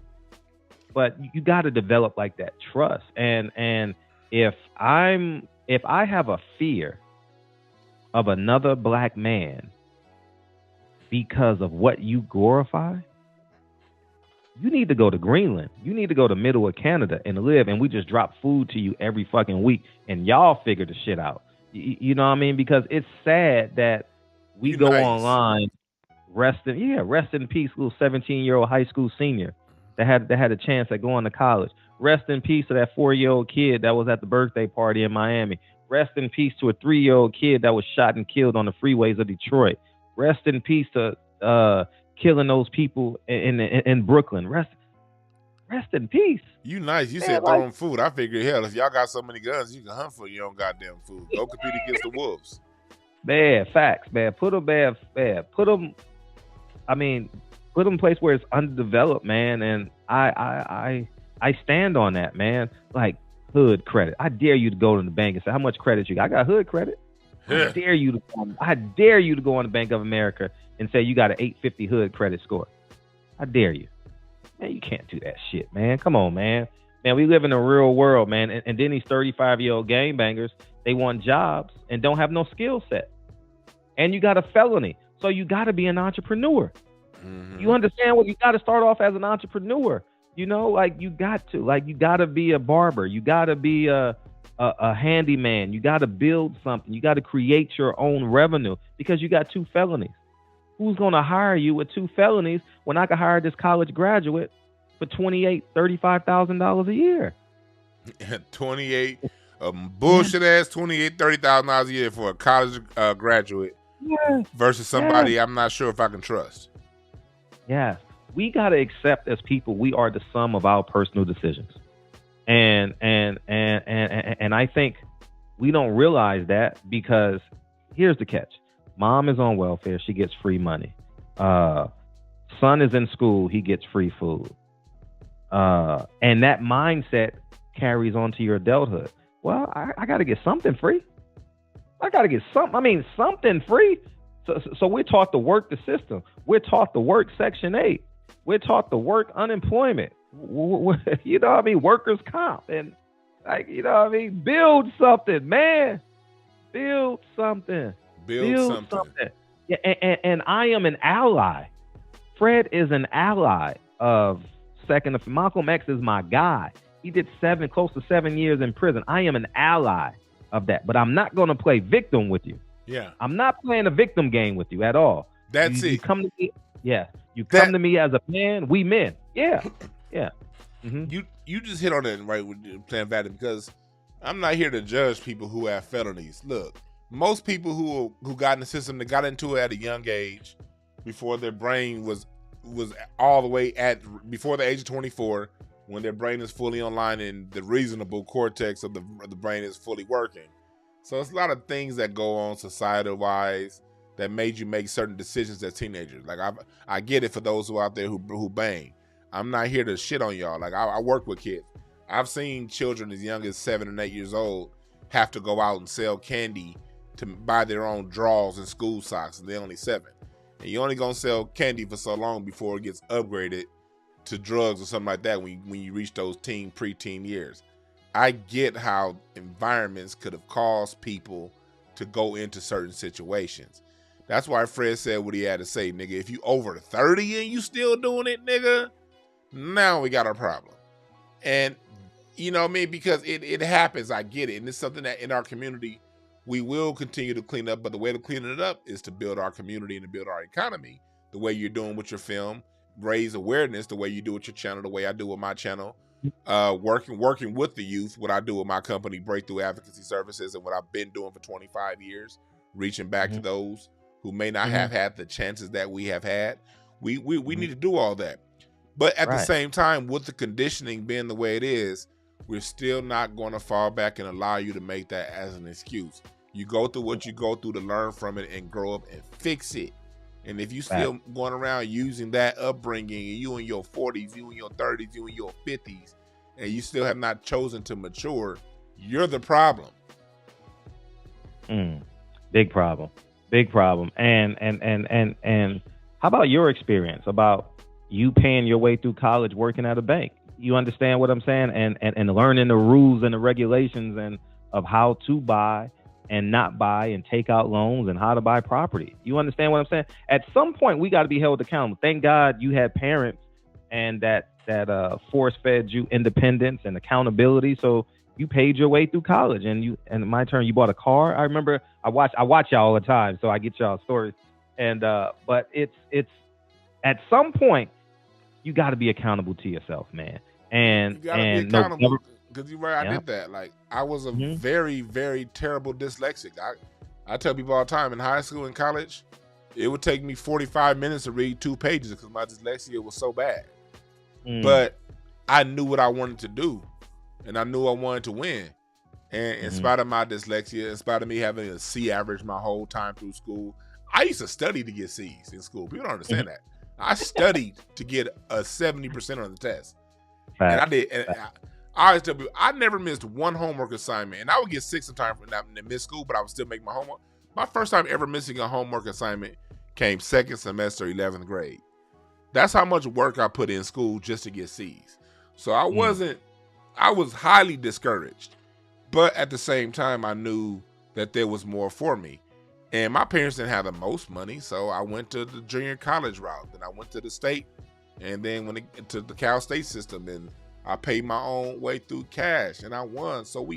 but you got to develop like that trust. And if I have a fear of another black man because of what you glorify, you need to go to Greenland. You need to go to middle of Canada and live, and we just drop food to you every fucking week, and y'all figure the shit out. You know what I mean? Because it's sad that we go online, rest in peace, little 17-year-old high school senior that had a chance at going to college. Rest in peace to that 4-year-old kid that was at the birthday party in Miami. Rest in peace to a 3-year-old kid that was shot and killed on the freeways of Detroit. Rest in peace to killing those people in Brooklyn. Rest in peace. You nice. You said throwing food. I figured, hell, if y'all got so many guns, you can hunt for your own goddamn food. Go compete against the wolves. Bad facts, man. Put them in a place where it's underdeveloped, man. And I stand on that, man. Like hood credit. I dare you to go to the bank and say, how much credit you got? I got hood credit. I dare you to go on the Bank of America and say you got an 850 hood credit score. I dare you. Man, you can't do that shit, man. Come on, man. Man, we live in a real world, man. And then these 35-year-old gangbangers, they want jobs and don't have no skill set. And you got a felony. So you got to be an entrepreneur. Mm-hmm. You understand what you got to start off as an entrepreneur. You know, like you got to be a barber. You got to be a handyman. You got to build something. You got to create your own revenue because you got 2 felonies. Who's going to hire you with 2 felonies when I could hire this college graduate for $35,000 a year? 28, bullshit ass $30,000 a year for a college graduate versus somebody I'm not sure if I can trust. Yeah, we got to accept as people we are the sum of our personal decisions, and I think we don't realize that because here's the catch. Mom is on welfare. She gets free money. Son is in school. He gets free food. And that mindset carries on to your adulthood. Well, I got to get something free. I got to get something free. So we're taught to work the system. We're taught to work Section 8. We're taught to work unemployment. You know what I mean? Workers' comp. And, like, you know what I mean? Build something, man. Build something. Build something. Yeah, and I am an ally. Fred is an ally of Second. Malcolm X is my guy. He did close to 7 years in prison. I am an ally of that, but I'm not going to play victim with you. Yeah, I'm not playing a victim game with you at all. That's it. You come to me. Yeah, you come to me as a man. We men. Yeah, yeah. Mm-hmm. You just hit on it right with playing valid because I'm not here to judge people who have felonies. Look. Most people who got in the system that got into it at a young age, before their brain was all the way before the age of 24, when their brain is fully online and the reasonable cortex of the brain is fully working. So it's a lot of things that go on societal wise that made you make certain decisions as teenagers. Like I get it for those who out there who bang. I'm not here to shit on y'all. Like I work with kids. I've seen children as young as 7 and 8 years old have to go out and sell candy to buy their own drawers and school socks, and they're only 7. And you're only gonna sell candy for so long before it gets upgraded to drugs or something like that when you reach those preteen years. I get how environments could have caused people to go into certain situations. That's why Fred said what he had to say, nigga. If you over 30 and you still doing it, nigga, now we got a problem. And you know what I mean? Because it happens, I get it. And it's something that in our community we will continue to clean up, but the way to clean it up is to build our community and to build our economy. The way you're doing with your film, raise awareness, the way you do with your channel, the way I do with my channel, working with the youth, what I do with my company, Breakthrough Advocacy Services, and what I've been doing for 25 years, reaching back to those who may not have had the chances that we have had. We need to do all that. But at the Right. same time, with the conditioning being the way it is, we're still not going to fall back and allow you to make that as an excuse. You go through what you go through to learn from it and grow up and fix it. And if you still going around using that upbringing, and you in your 40s, you in your 30s, you in your 50s, and you still have not chosen to mature, you're the problem. Big problem. And how about your experience about you paying your way through college, working at a bank? You understand what I'm saying? And learning the rules and the regulations and of how to buy and not buy and take out loans and how to buy property. You understand what I'm saying? At some point, we got to be held accountable. Thank God you had parents and that force fed you independence and accountability. So you paid your way through college, and in my turn, you bought a car. I remember I watch y'all all the time, so I get y'all stories. And but it's at some point you got to be accountable to yourself, man. And you got to be accountable. Because you're right, I did that. Like, I was a very, very terrible dyslexic. I tell people all the time, in high school and college, it would take me 45 minutes to read 2 pages because my dyslexia was so bad. But I knew what I wanted to do, and I knew I wanted to win. And in spite of my dyslexia, in spite of me having a C average my whole time through school, I used to study to get C's in school. People don't understand that. I studied to get a 70% on the test. And I did. And I always tell people, I never missed one homework assignment. And I would get 6 sometimes for not miss school, but I would still make my homework. My first time ever missing a homework assignment came 2nd semester, 11th grade. That's how much work I put in school just to get C's. So I was highly discouraged. But at the same time, I knew that there was more for me. And my parents didn't have the most money, so I went to the junior college route. Then I went to the state, and then went to the Cal State system, and I paid my own way through cash, and I won. So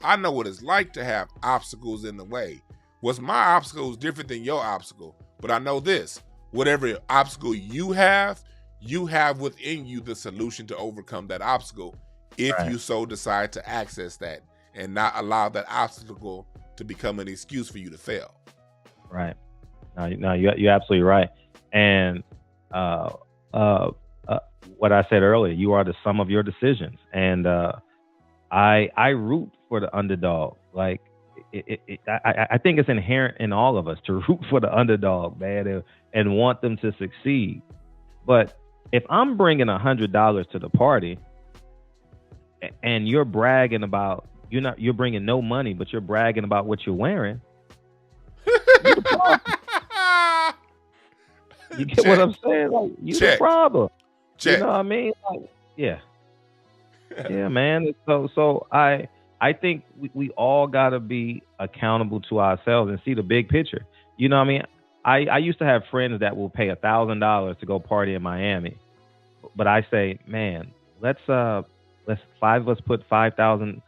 I know what it's like to have obstacles in the way. Was my obstacle is different than your obstacle, but I know this: whatever obstacle you have within you the solution to overcome that obstacle, if you so decide to access that and not allow that obstacle to become an excuse for you to fail. Right. No, you're absolutely right. And what I said earlier, you are the sum of your decisions. And I root for the underdog. Like I think it's inherent in all of us to root for the underdog, man, and want them to succeed. But if I'm bringing $100 to the party, and you're bragging about you're bringing no money, but you're bragging about what you're wearing, you get what I'm saying? Like, you're the problem. You know what I mean? Like, yeah, man. So I think we all got to be accountable to ourselves and see the big picture. You know what I mean? I used to have friends that will pay $1,000 to go party in Miami, but I say, man, let's 5 of us put $5,000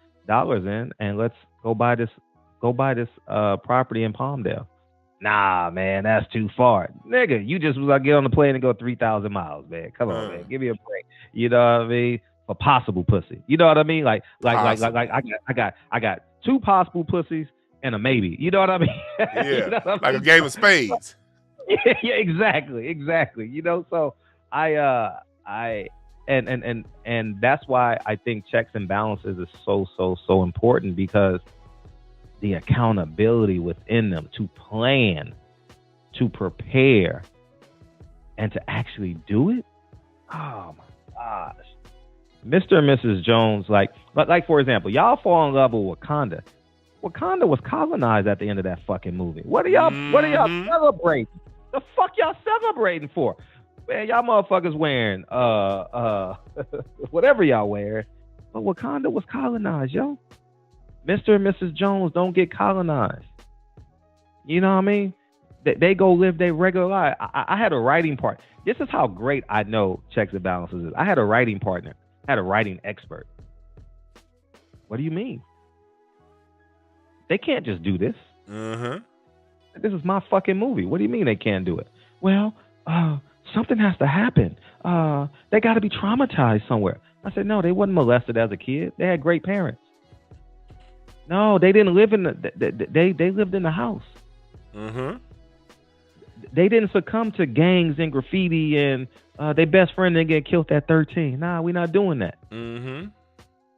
in, and let's go buy this property in Palmdale. Nah, man, that's too far. Nigga, you just was like, get on the plane and go 3,000 miles, man. Come on, man. Give me a break. You know what I mean? For possible pussy. You know what I mean? Like I got 2 possible pussies and a maybe. You know what I mean? Yeah. You know what I like mean? a game of spades. Yeah, exactly. You know, so and that's why I think checks and balances is so important, because the accountability within them to plan, to prepare, and to actually do it. Oh my gosh. Mr. and Mrs. Jones, like for example, y'all fall in love with Wakanda. Wakanda was colonized at the end of that fucking movie. What are y'all celebrating? The fuck y'all celebrating for? Man, y'all motherfuckers wearing whatever y'all wear. But Wakanda was colonized, yo. Mr. and Mrs. Jones don't get colonized. You know what I mean? They go live their regular life. I had a writing partner. This is how great I know checks and balances is. I had a writing partner. I had a writing expert. What do you mean? They can't just do this. This is my fucking movie. What do you mean they can't do it? Well, something has to happen. They got to be traumatized somewhere. I said, no, they wasn't molested as a kid. They had great parents. No, they didn't live in they lived in the house. they didn't succumb to gangs and graffiti and their best friend didn't get killed at 13. Nah, we're not doing that. Mm-hmm.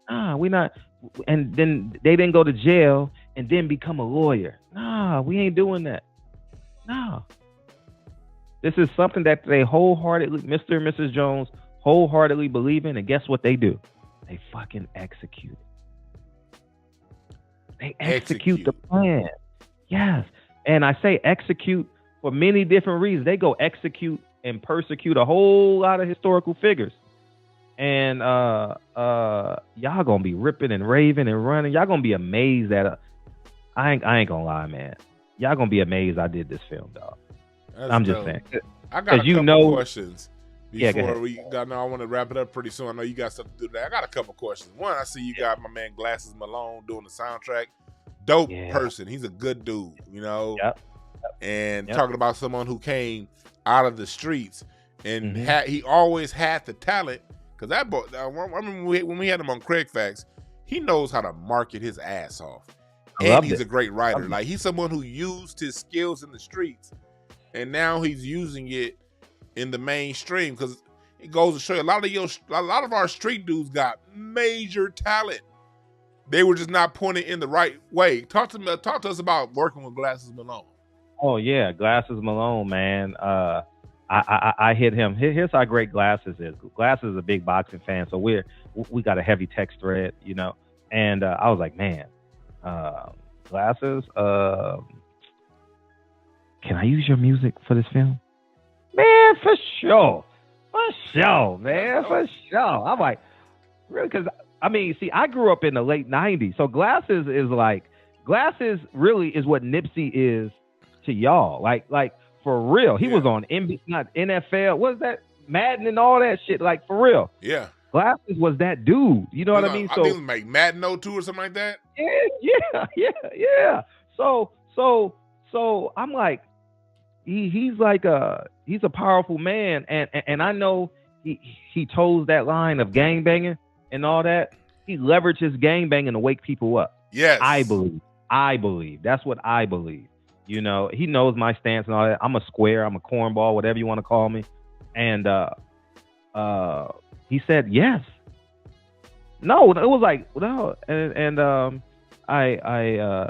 Nah, we're not. And then they didn't go to jail and then become a lawyer. Nah, we ain't doing that. Nah. This is something that they wholeheartedly, Mr. and Mrs. Jones, wholeheartedly believe in. And guess what they do? They fucking execute. They execute the plan. Yes. And I say execute for many different reasons. They go execute and persecute a whole lot of historical figures. And y'all gonna be ripping and raving and running. Y'all gonna be amazed at I ain't gonna lie, man. Y'all gonna be amazed I did this film, dog. I'm just saying. I got a couple questions before go we got. Now I want to wrap it up pretty soon. I know you got stuff to do today. I got a couple questions. One, I see you got my man Glasses Malone doing the soundtrack. Dope person. He's a good dude, you know. Yep. And talking about someone who came out of the streets and he always had the talent. Because that boy, I remember when we had him on Craig Facts, he knows how to market his ass off. And he's a great writer. Like, he's someone who used his skills in the streets, and now he's using it in the mainstream. Because it goes to show you, a lot of our street dudes got major talent. They were just not pointed in the right way. Talk to us about working with Glasses Malone. Oh yeah, Glasses Malone, man. I hit him. Here's how great Glasses is. Glasses is a big boxing fan, so we got a heavy text thread, you know. And I was like, man, Glasses, can I use your music for this film? Man, for sure, man, for sure. I'm like, really? Because I mean, see, I grew up in the late '90s, so Glasses really is what Nipsey is to y'all. Like. For real. He was on not NFL. What is that? Madden and all that shit. Like, for real. Yeah. Glasses was that dude. You know what I mean? I think it was like Madden 02 or something like that. Yeah. So I'm like, he's a powerful man. And I know he toes that line of gangbanging and all that. He leveraged his gangbanging to wake people up. Yes. I believe. That's what I believe. You know, he knows my stance and all that. I'm a square, I'm a cornball, whatever you want to call me. And he said yes. No, it was like no. And I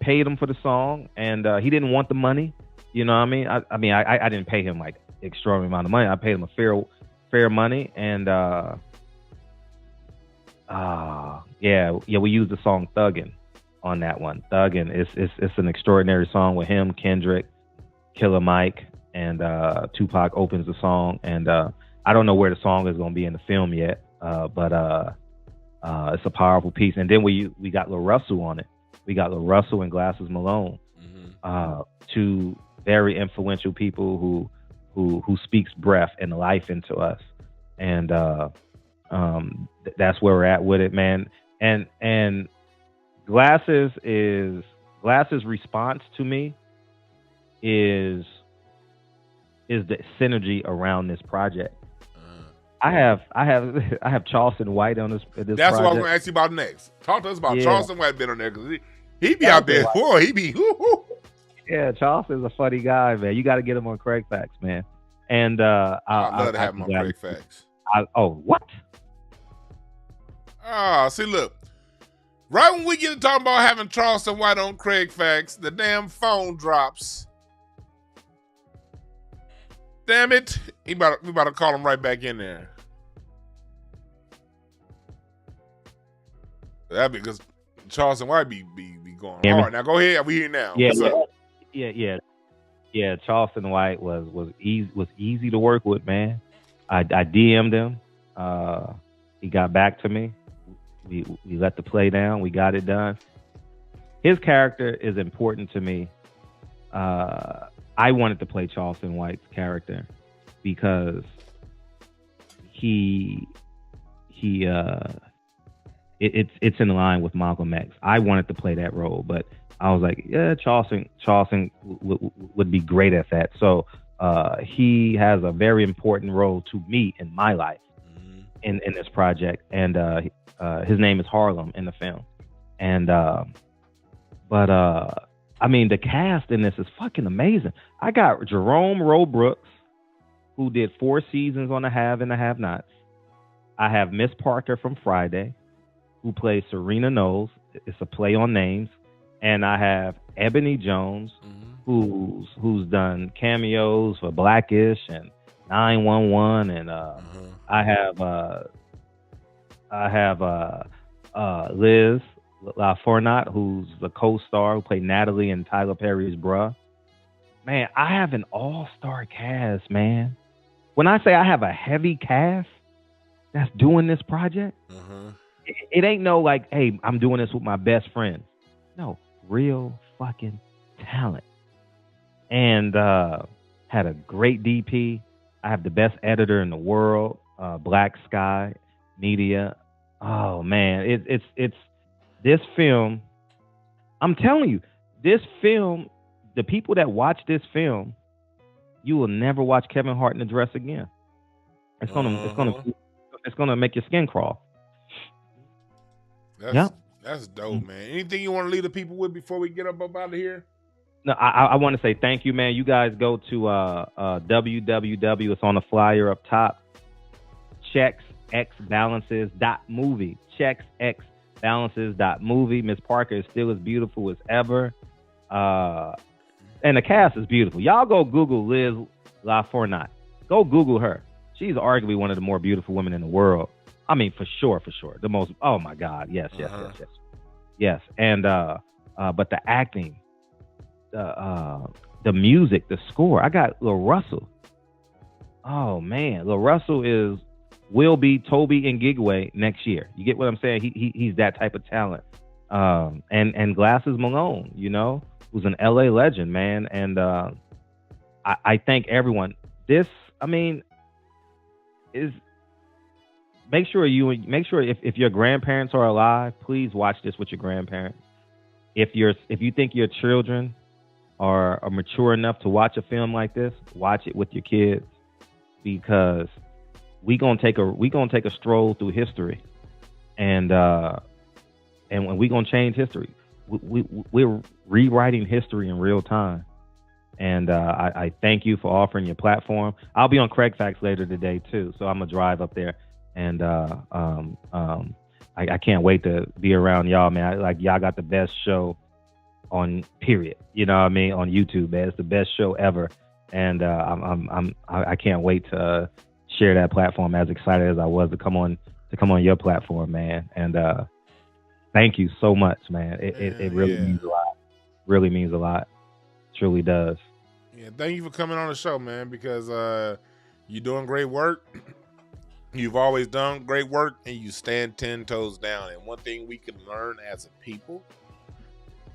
paid him for the song, and he didn't want the money. You know what I mean? I didn't pay him like extraordinary amount of money. I paid him a fair money, and we used the song Thuggin' on that one. Thuggin', it's an extraordinary song with him, Kendrick, Killer Mike, and Tupac opens the song. And I don't know where the song is going to be in the film yet, but it's a powerful piece. And then we got Lil Russell on it. We got Lil Russell and Glasses Malone, two very influential people who speaks breath and life into us. And that's where we're at with it, man. And Glasses' response to me is the synergy around this project. I have Charleston White on this That's project. what I was going to ask you about next. Talk to us about Charleston White being on there, because he be out there. Boy, he be. Yeah, Charleston's a funny guy, man. You got to get him on Craig Facts, man. And I'd love to have him on Craig Facts. What? See, look. Right when we get to talking about having Charleston White on Craig Facts, the damn phone drops. Damn it. We about to call him right back in there. That because Charleston White be going hard. Now go ahead. We here now. Yeah. Charleston White was easy to work with, man. I DM'd him. He got back to me. We let the play down. We got it done. His character is important to me. I wanted to play Charleston White's character because it's in line with Malcolm X. I wanted to play that role, but I was like, yeah, Charleston would be great at that. So he has a very important role to me in my life in this project. And his name is Harlem in the film. And but I mean, the cast in this is fucking amazing. I got Jerome Roe Brooks, who did 4 seasons on The Have and the Have Nots. I have Miss Parker from Friday, who plays Serena Knowles. It's a play on names. And I have Ebony Jones, who's done cameos for Blackish and 911, and I have Liz LaFornat, who's the co-star who played Natalie in Tyler Perry's Bruh. Man, I have an all-star cast, man. When I say I have a heavy cast that's doing this project, it ain't no like, hey, I'm doing this with my best friend. No, real fucking talent. And had a great DP. I have the best editor in the world, Black Sky Media. Oh man, it's this film. I'm telling you, this film. The people that watch this film, you will never watch Kevin Hart in a dress again. It's gonna make your skin crawl. That's dope, man. Anything you want to leave the people with before we get up out of here? No, I want to say thank you, man. You guys go to www. It's on the flyer up top. checksxbalances.movie. checksxbalances.movie. Miss Parker is still as beautiful as ever. And the cast is beautiful. Y'all go Google Liz LaFornat. Go Google her. She's arguably one of the more beautiful women in the world. I mean, for sure. The most. Oh my God. Yes. And but the acting, the music, the score. I got Lil Russell. Oh man, Lil Russell will be Toby Ngigwe next year. You get what I'm saying? He's that type of talent. And Glasses Malone, who's an LA legend, man. And I thank everyone. This, I mean, is make sure if your grandparents are alive, please watch this with your grandparents. If you think your children are mature enough to watch a film like this, watch it with your kids, because we gonna take a stroll through history, and when we gonna change history. We're rewriting history in real time, and I thank you for offering your platform. I'll be on Craig Facts later today too, so I'm gonna drive up there, and I can't wait to be around y'all, man. Y'all got the best show on period. You know what I mean? On YouTube, man. It's the best show ever, and I can't wait to share that platform. As excited as I was to come on your platform, man, and. Thank you so much, man. It really means a lot. Really means a lot. Truly does. Yeah, thank you for coming on the show, man, because you're doing great work. You've always done great work, and you stand 10 toes down. And one thing we can learn as a people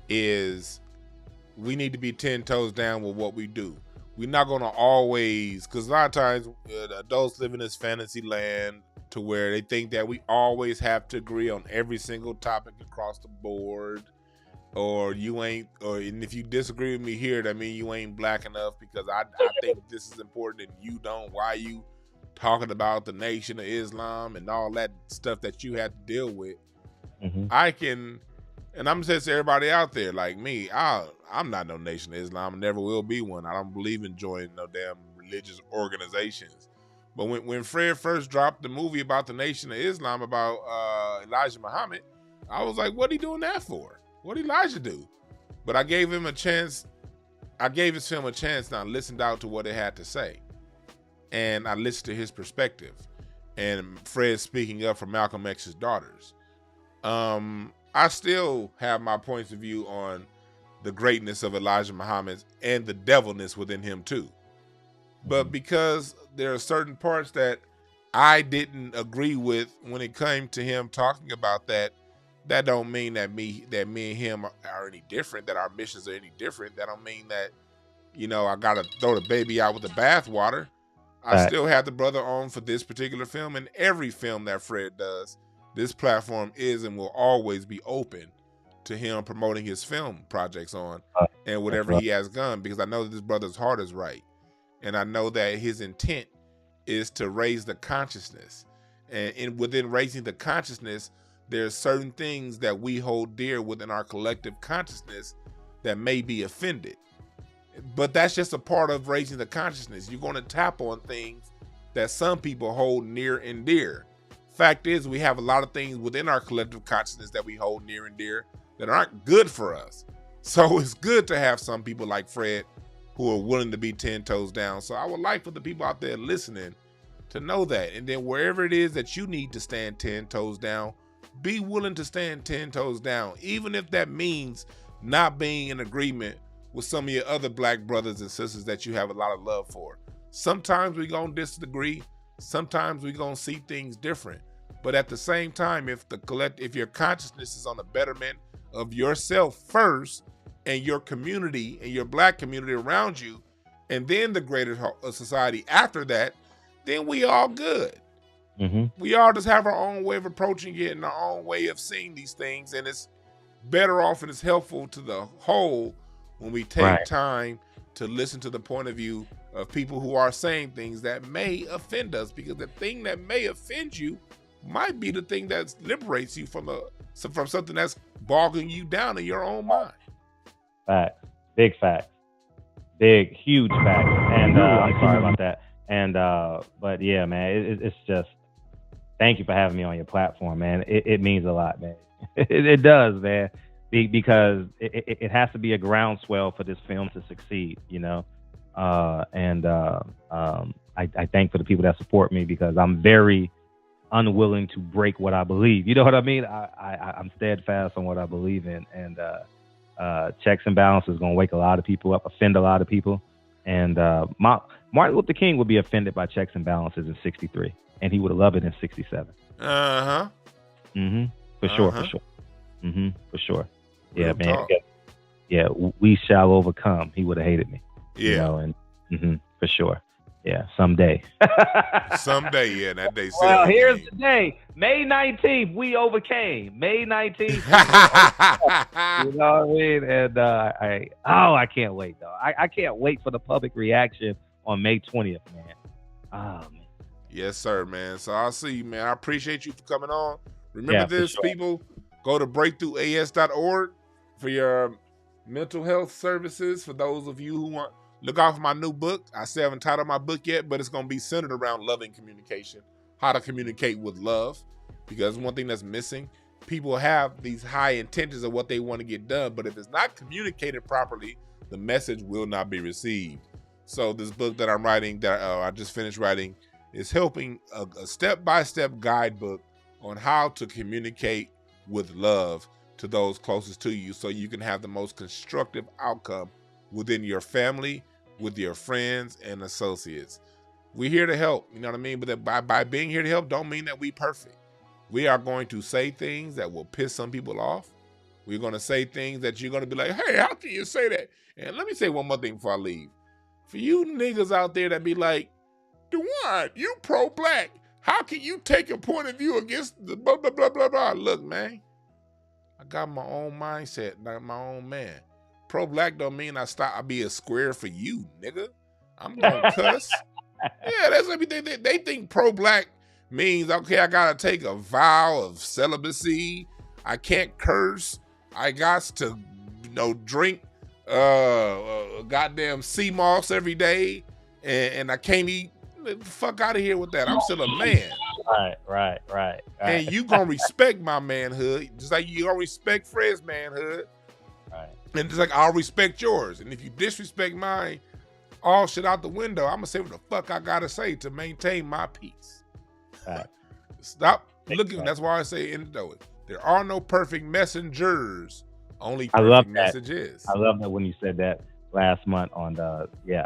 is we need to be 10 toes down with what we do. We're not going to always, because a lot of times adults live in this fantasy land to where they think that we always have to agree on every single topic across the board, and if you disagree with me here, that means you ain't black enough because I think this is important and you don't. Why you talking about the Nation of Islam and all that stuff that you had to deal with? I can, and I'm just to everybody out there like me, I'm not no Nation of Islam, I never will be one. I don't believe in joining no damn religious organizations. But when Fred first dropped the movie about the Nation of Islam, about Elijah Muhammad, I was like, what he doing that for? What did Elijah do? But I gave him a chance. I gave his film a chance, and I listened out to what it had to say. And I listened to his perspective. And Fred speaking up for Malcolm X's daughters. I still have my points of view on the greatness of Elijah Muhammad and the devilness within him too. But because there are certain parts that I didn't agree with when it came to him talking about that, that don't mean that me and him are any different, that our missions are any different. That don't mean that, I gotta throw the baby out with the bathwater. I still have the brother on for this particular film, and every film that Fred does, this platform is and will always be open to him promoting his film projects on and whatever he has done, because I know that this brother's heart is right. And I know that his intent is to raise the consciousness. And within raising the consciousness, there's certain things that we hold dear within our collective consciousness that may be offended. But that's just a part of raising the consciousness. You're going to tap on things that some people hold near and dear. Fact is, we have a lot of things within our collective consciousness that we hold near and dear that aren't good for us. So it's good to have some people like Fred who are willing to be 10 toes down. So I would like for the people out there listening to know that. And then wherever it is that you need to stand 10 toes down, be willing to stand 10 toes down, even if that means not being in agreement with some of your other black brothers and sisters that you have a lot of love for. Sometimes we're going to disagree. Sometimes we're going to see things different. But at the same time, if your consciousness is on the betterment of yourself first and your community and your black community around you, and then the greater society after that, then we all good. We all just have our own way of approaching it and our own way of seeing these things. And it's better off and it's helpful to the whole when we take time to listen to the point of view of people who are saying things that may offend us, because the thing that may offend you might be the thing that liberates you from something that's bogging you down in your own mind. Facts. Big facts. Big, huge facts. And I'm sorry about that. And but yeah, man, it's just, thank you for having me on your platform, man. It means a lot, man. It does, man. Because it has to be a groundswell for this film to succeed, you know. I thank for the people that support me, because I'm very unwilling to break what I believe. You know what I mean? I'm steadfast on what I believe in, and checks and balances is going to wake a lot of people up, offend a lot of people. And Martin Luther King would be offended by checks and balances in '63, and he would have loved it in '67. For sure. For sure. Yeah, real man. Talk. Yeah, we shall overcome. He would have hated me. Yeah. You know, and for sure. Yeah, someday. Someday, yeah, that day. Well, here's the day. May 19th, we overcame. May 19th. You know what I mean? And I can't wait, though. I can't wait for the public reaction on May 20th, man. Oh, man. Yes, sir, man. So I'll see you, man. I appreciate you for coming on. Remember this, people. Go to breakthroughas.org for your mental health services. For those of you who want, look out for my new book. I still haven't titled my book yet, but it's going to be centered around loving communication, how to communicate with love, because one thing that's missing, people have these high intentions of what they want to get done, but if it's not communicated properly, the message will not be received. So this book that I'm writing, that I just finished writing, is helping a step-by-step guidebook on how to communicate with love to those closest to you, so you can have the most constructive outcome within your family, with your friends and associates. We're here to help, you know what I mean? But by being here to help don't mean that we perfect. We are going to say things that will piss some people off. We're going to say things that you're going to be like, hey, how can you say that? And let me say one more thing before I leave. For you niggas out there that be like, Dejuan, you pro-black. How can you take a point of view against the blah, blah, blah, blah, blah? Look, man, I got my own mindset, not my own man. Pro-black don't mean I be a square for you, nigga. I'm gonna cuss. Yeah, that's what they think pro-black means, okay, I gotta take a vow of celibacy. I can't curse. I got to, drink goddamn sea moss every day, and I can't eat. The fuck out of here with that. I'm still a man. Right. And you gonna respect my manhood, just like you gonna respect Fred's manhood. Right. And just like I'll respect yours. And if you disrespect mine, all shit out the window, I'm gonna say what the fuck I gotta say to maintain my peace. Right. Stop looking. That's why I say there are no perfect messengers, only perfect messages. I love that when you said that last month on when you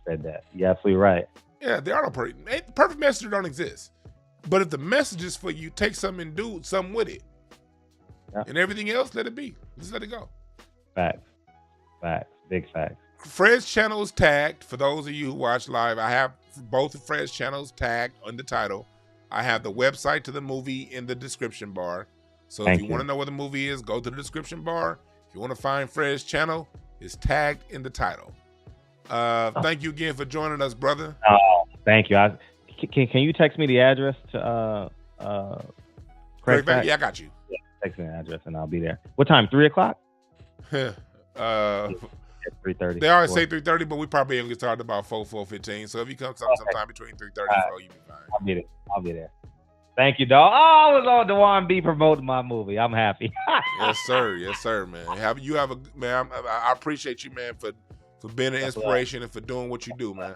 said that. You're absolutely right. Yeah, there are no perfect messengers don't exist. But if the message is for you, take something and do something with it. Yeah. And everything else, let it be. Just let it go. Facts. Big facts. Fred's channel is tagged. For those of you who watch live, I have both of Fred's channels tagged on the title. I have the website to the movie in the description bar. So if you want to know where the movie is, go to the description bar. If you want to find Fred's channel, it's tagged in the title. Thank you again for joining us, brother. Oh, thank you. Can you text me the address to Craig? Yeah, I got you. Yeah, text me the address and I'll be there. What time? 3:00? Uh, 3:30. they always say 3:30, but we probably ain't gonna get started about 4:15. So if you come sometime between 3:30 and 4, you be fine. I'll be there. Thank you, dog. Oh, I was on Dejuan B promoting my movie. I'm happy. Yes, sir. Yes, sir, man. I appreciate you, man, for being an inspiration and for doing what you do, man.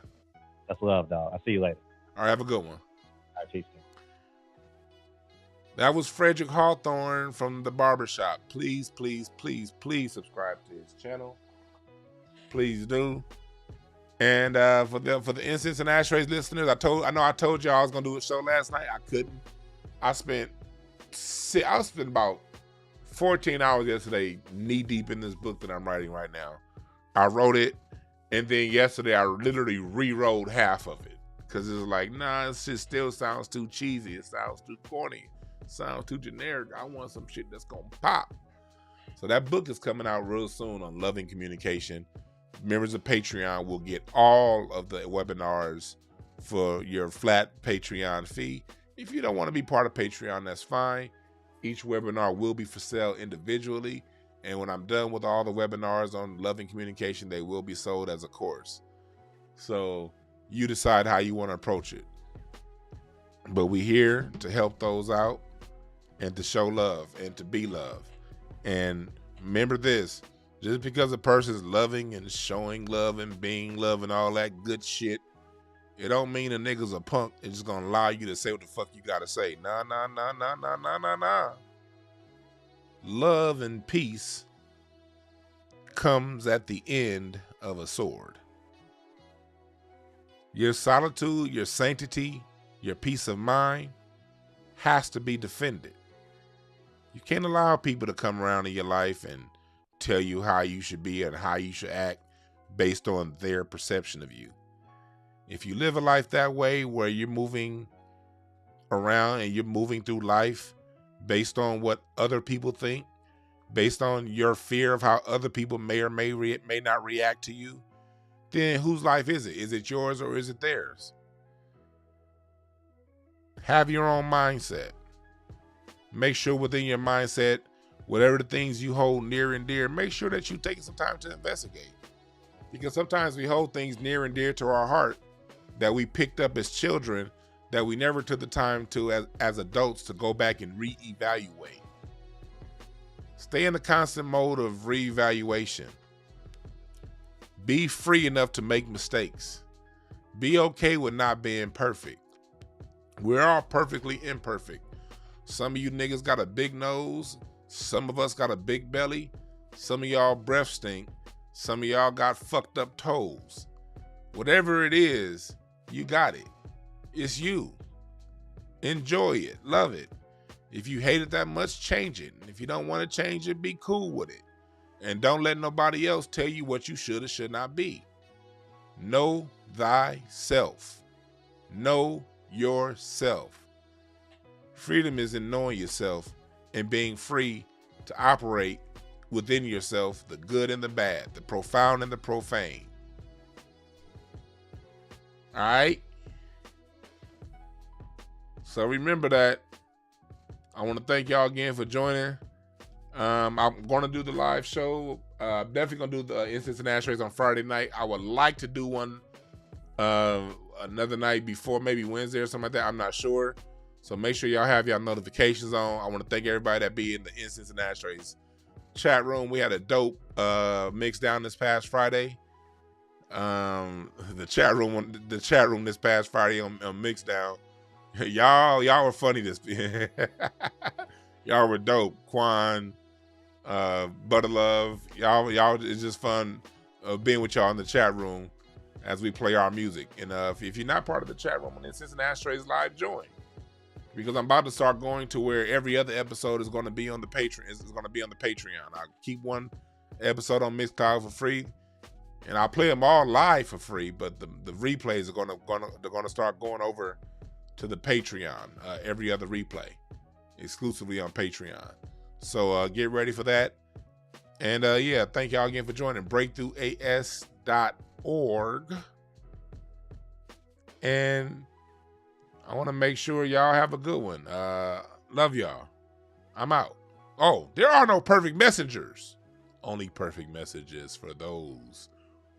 That's love, dog. I'll see you later. All right, have a good one. All right, peace. That was Frederick Hawthorne from the barbershop. Please, please, please, please subscribe to his channel. Please do. And for the Incense and Ashtrays listeners, I know I told y'all I was gonna do a show last night. I couldn't. I spent about 14 hours yesterday knee deep in this book that I'm writing right now. I wrote it, and then yesterday I literally rewrote half of it because it was like, nah, it just still sounds too cheesy. It sounds too corny. It sounds too generic. I want some shit that's gonna pop. So that book is coming out real soon on Loving Communication. Members of Patreon will get all of the webinars for your flat Patreon fee. If you don't want to be part of Patreon, that's fine. Each webinar will be for sale individually. And when I'm done with all the webinars on Loving Communication, they will be sold as a course. So you decide how you want to approach it. But we're here to help those out and to show love and to be love. And remember this, just because a person's loving and showing love and being love and all that good shit, it don't mean a nigga's a punk. It's just gonna allow you to say what the fuck you gotta say. Nah. Love and peace comes at the end of a sword. Your solitude, your sanctity, your peace of mind has to be defended. You can't allow people to come around in your life and tell you how you should be and how you should act based on their perception of you. If you live a life that way where you're moving around and you're moving through life based on what other people think, based on your fear of how other people may or may not react to you, then whose life is it? Is it yours or is it theirs? Have your own mindset. Make sure within your mindset, whatever the things you hold near and dear, make sure that you take some time to investigate. Because sometimes we hold things near and dear to our heart that we picked up as children that we never took the time to as adults to go back and reevaluate. Stay in the constant mode of reevaluation. Be free enough to make mistakes. Be okay with not being perfect. We're all perfectly imperfect. Some of you niggas got a big nose. Some of us got a big belly. Some of y'all breath stink. Some of y'all got fucked up toes. Whatever it is, you got it. It's you. Enjoy it. Love it. If you hate it that much, change it. If you don't want to change it, be cool with it. And don't let nobody else tell you what you should or should not be. Know thyself. Know yourself. Freedom is in knowing yourself and being free to operate within yourself, the good and the bad, the profound and the profane. All right? So remember that. I want to thank y'all again for joining. I'm going to do the live show. Definitely going to do the Incense and Ashtrays on Friday night. I would like to do one another night before, maybe Wednesday or something like that. I'm not sure. So make sure y'all have y'all notifications on. I want to thank everybody that be in the Incense and Ashtrays chat room. We had a dope mix down this past Friday. The chat room this past Friday on Mixdown. Y'all were funny this y'all were dope. Quan, Butterlove, y'all it's just fun being with y'all in the chat room as we play our music. And if you're not part of the chat room on Incense and Ashtrays live, join. Because I'm about to start going to where every other episode is going to be on the Patreon. It's going to be on the Patreon. I'll keep one episode on Mixcloud for free, and I'll play them all live for free. But the replays are going to start going over to the Patreon. Every other replay, exclusively on Patreon. So get ready for that. And yeah, thank y'all again for joining BreakthroughAS.org. And I want to make sure y'all have a good one. Love y'all. I'm out. Oh, there are no perfect messengers only perfect message is for those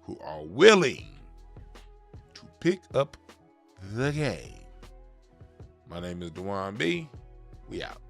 who are willing to pick up the game. My name is Dejuan B. We out.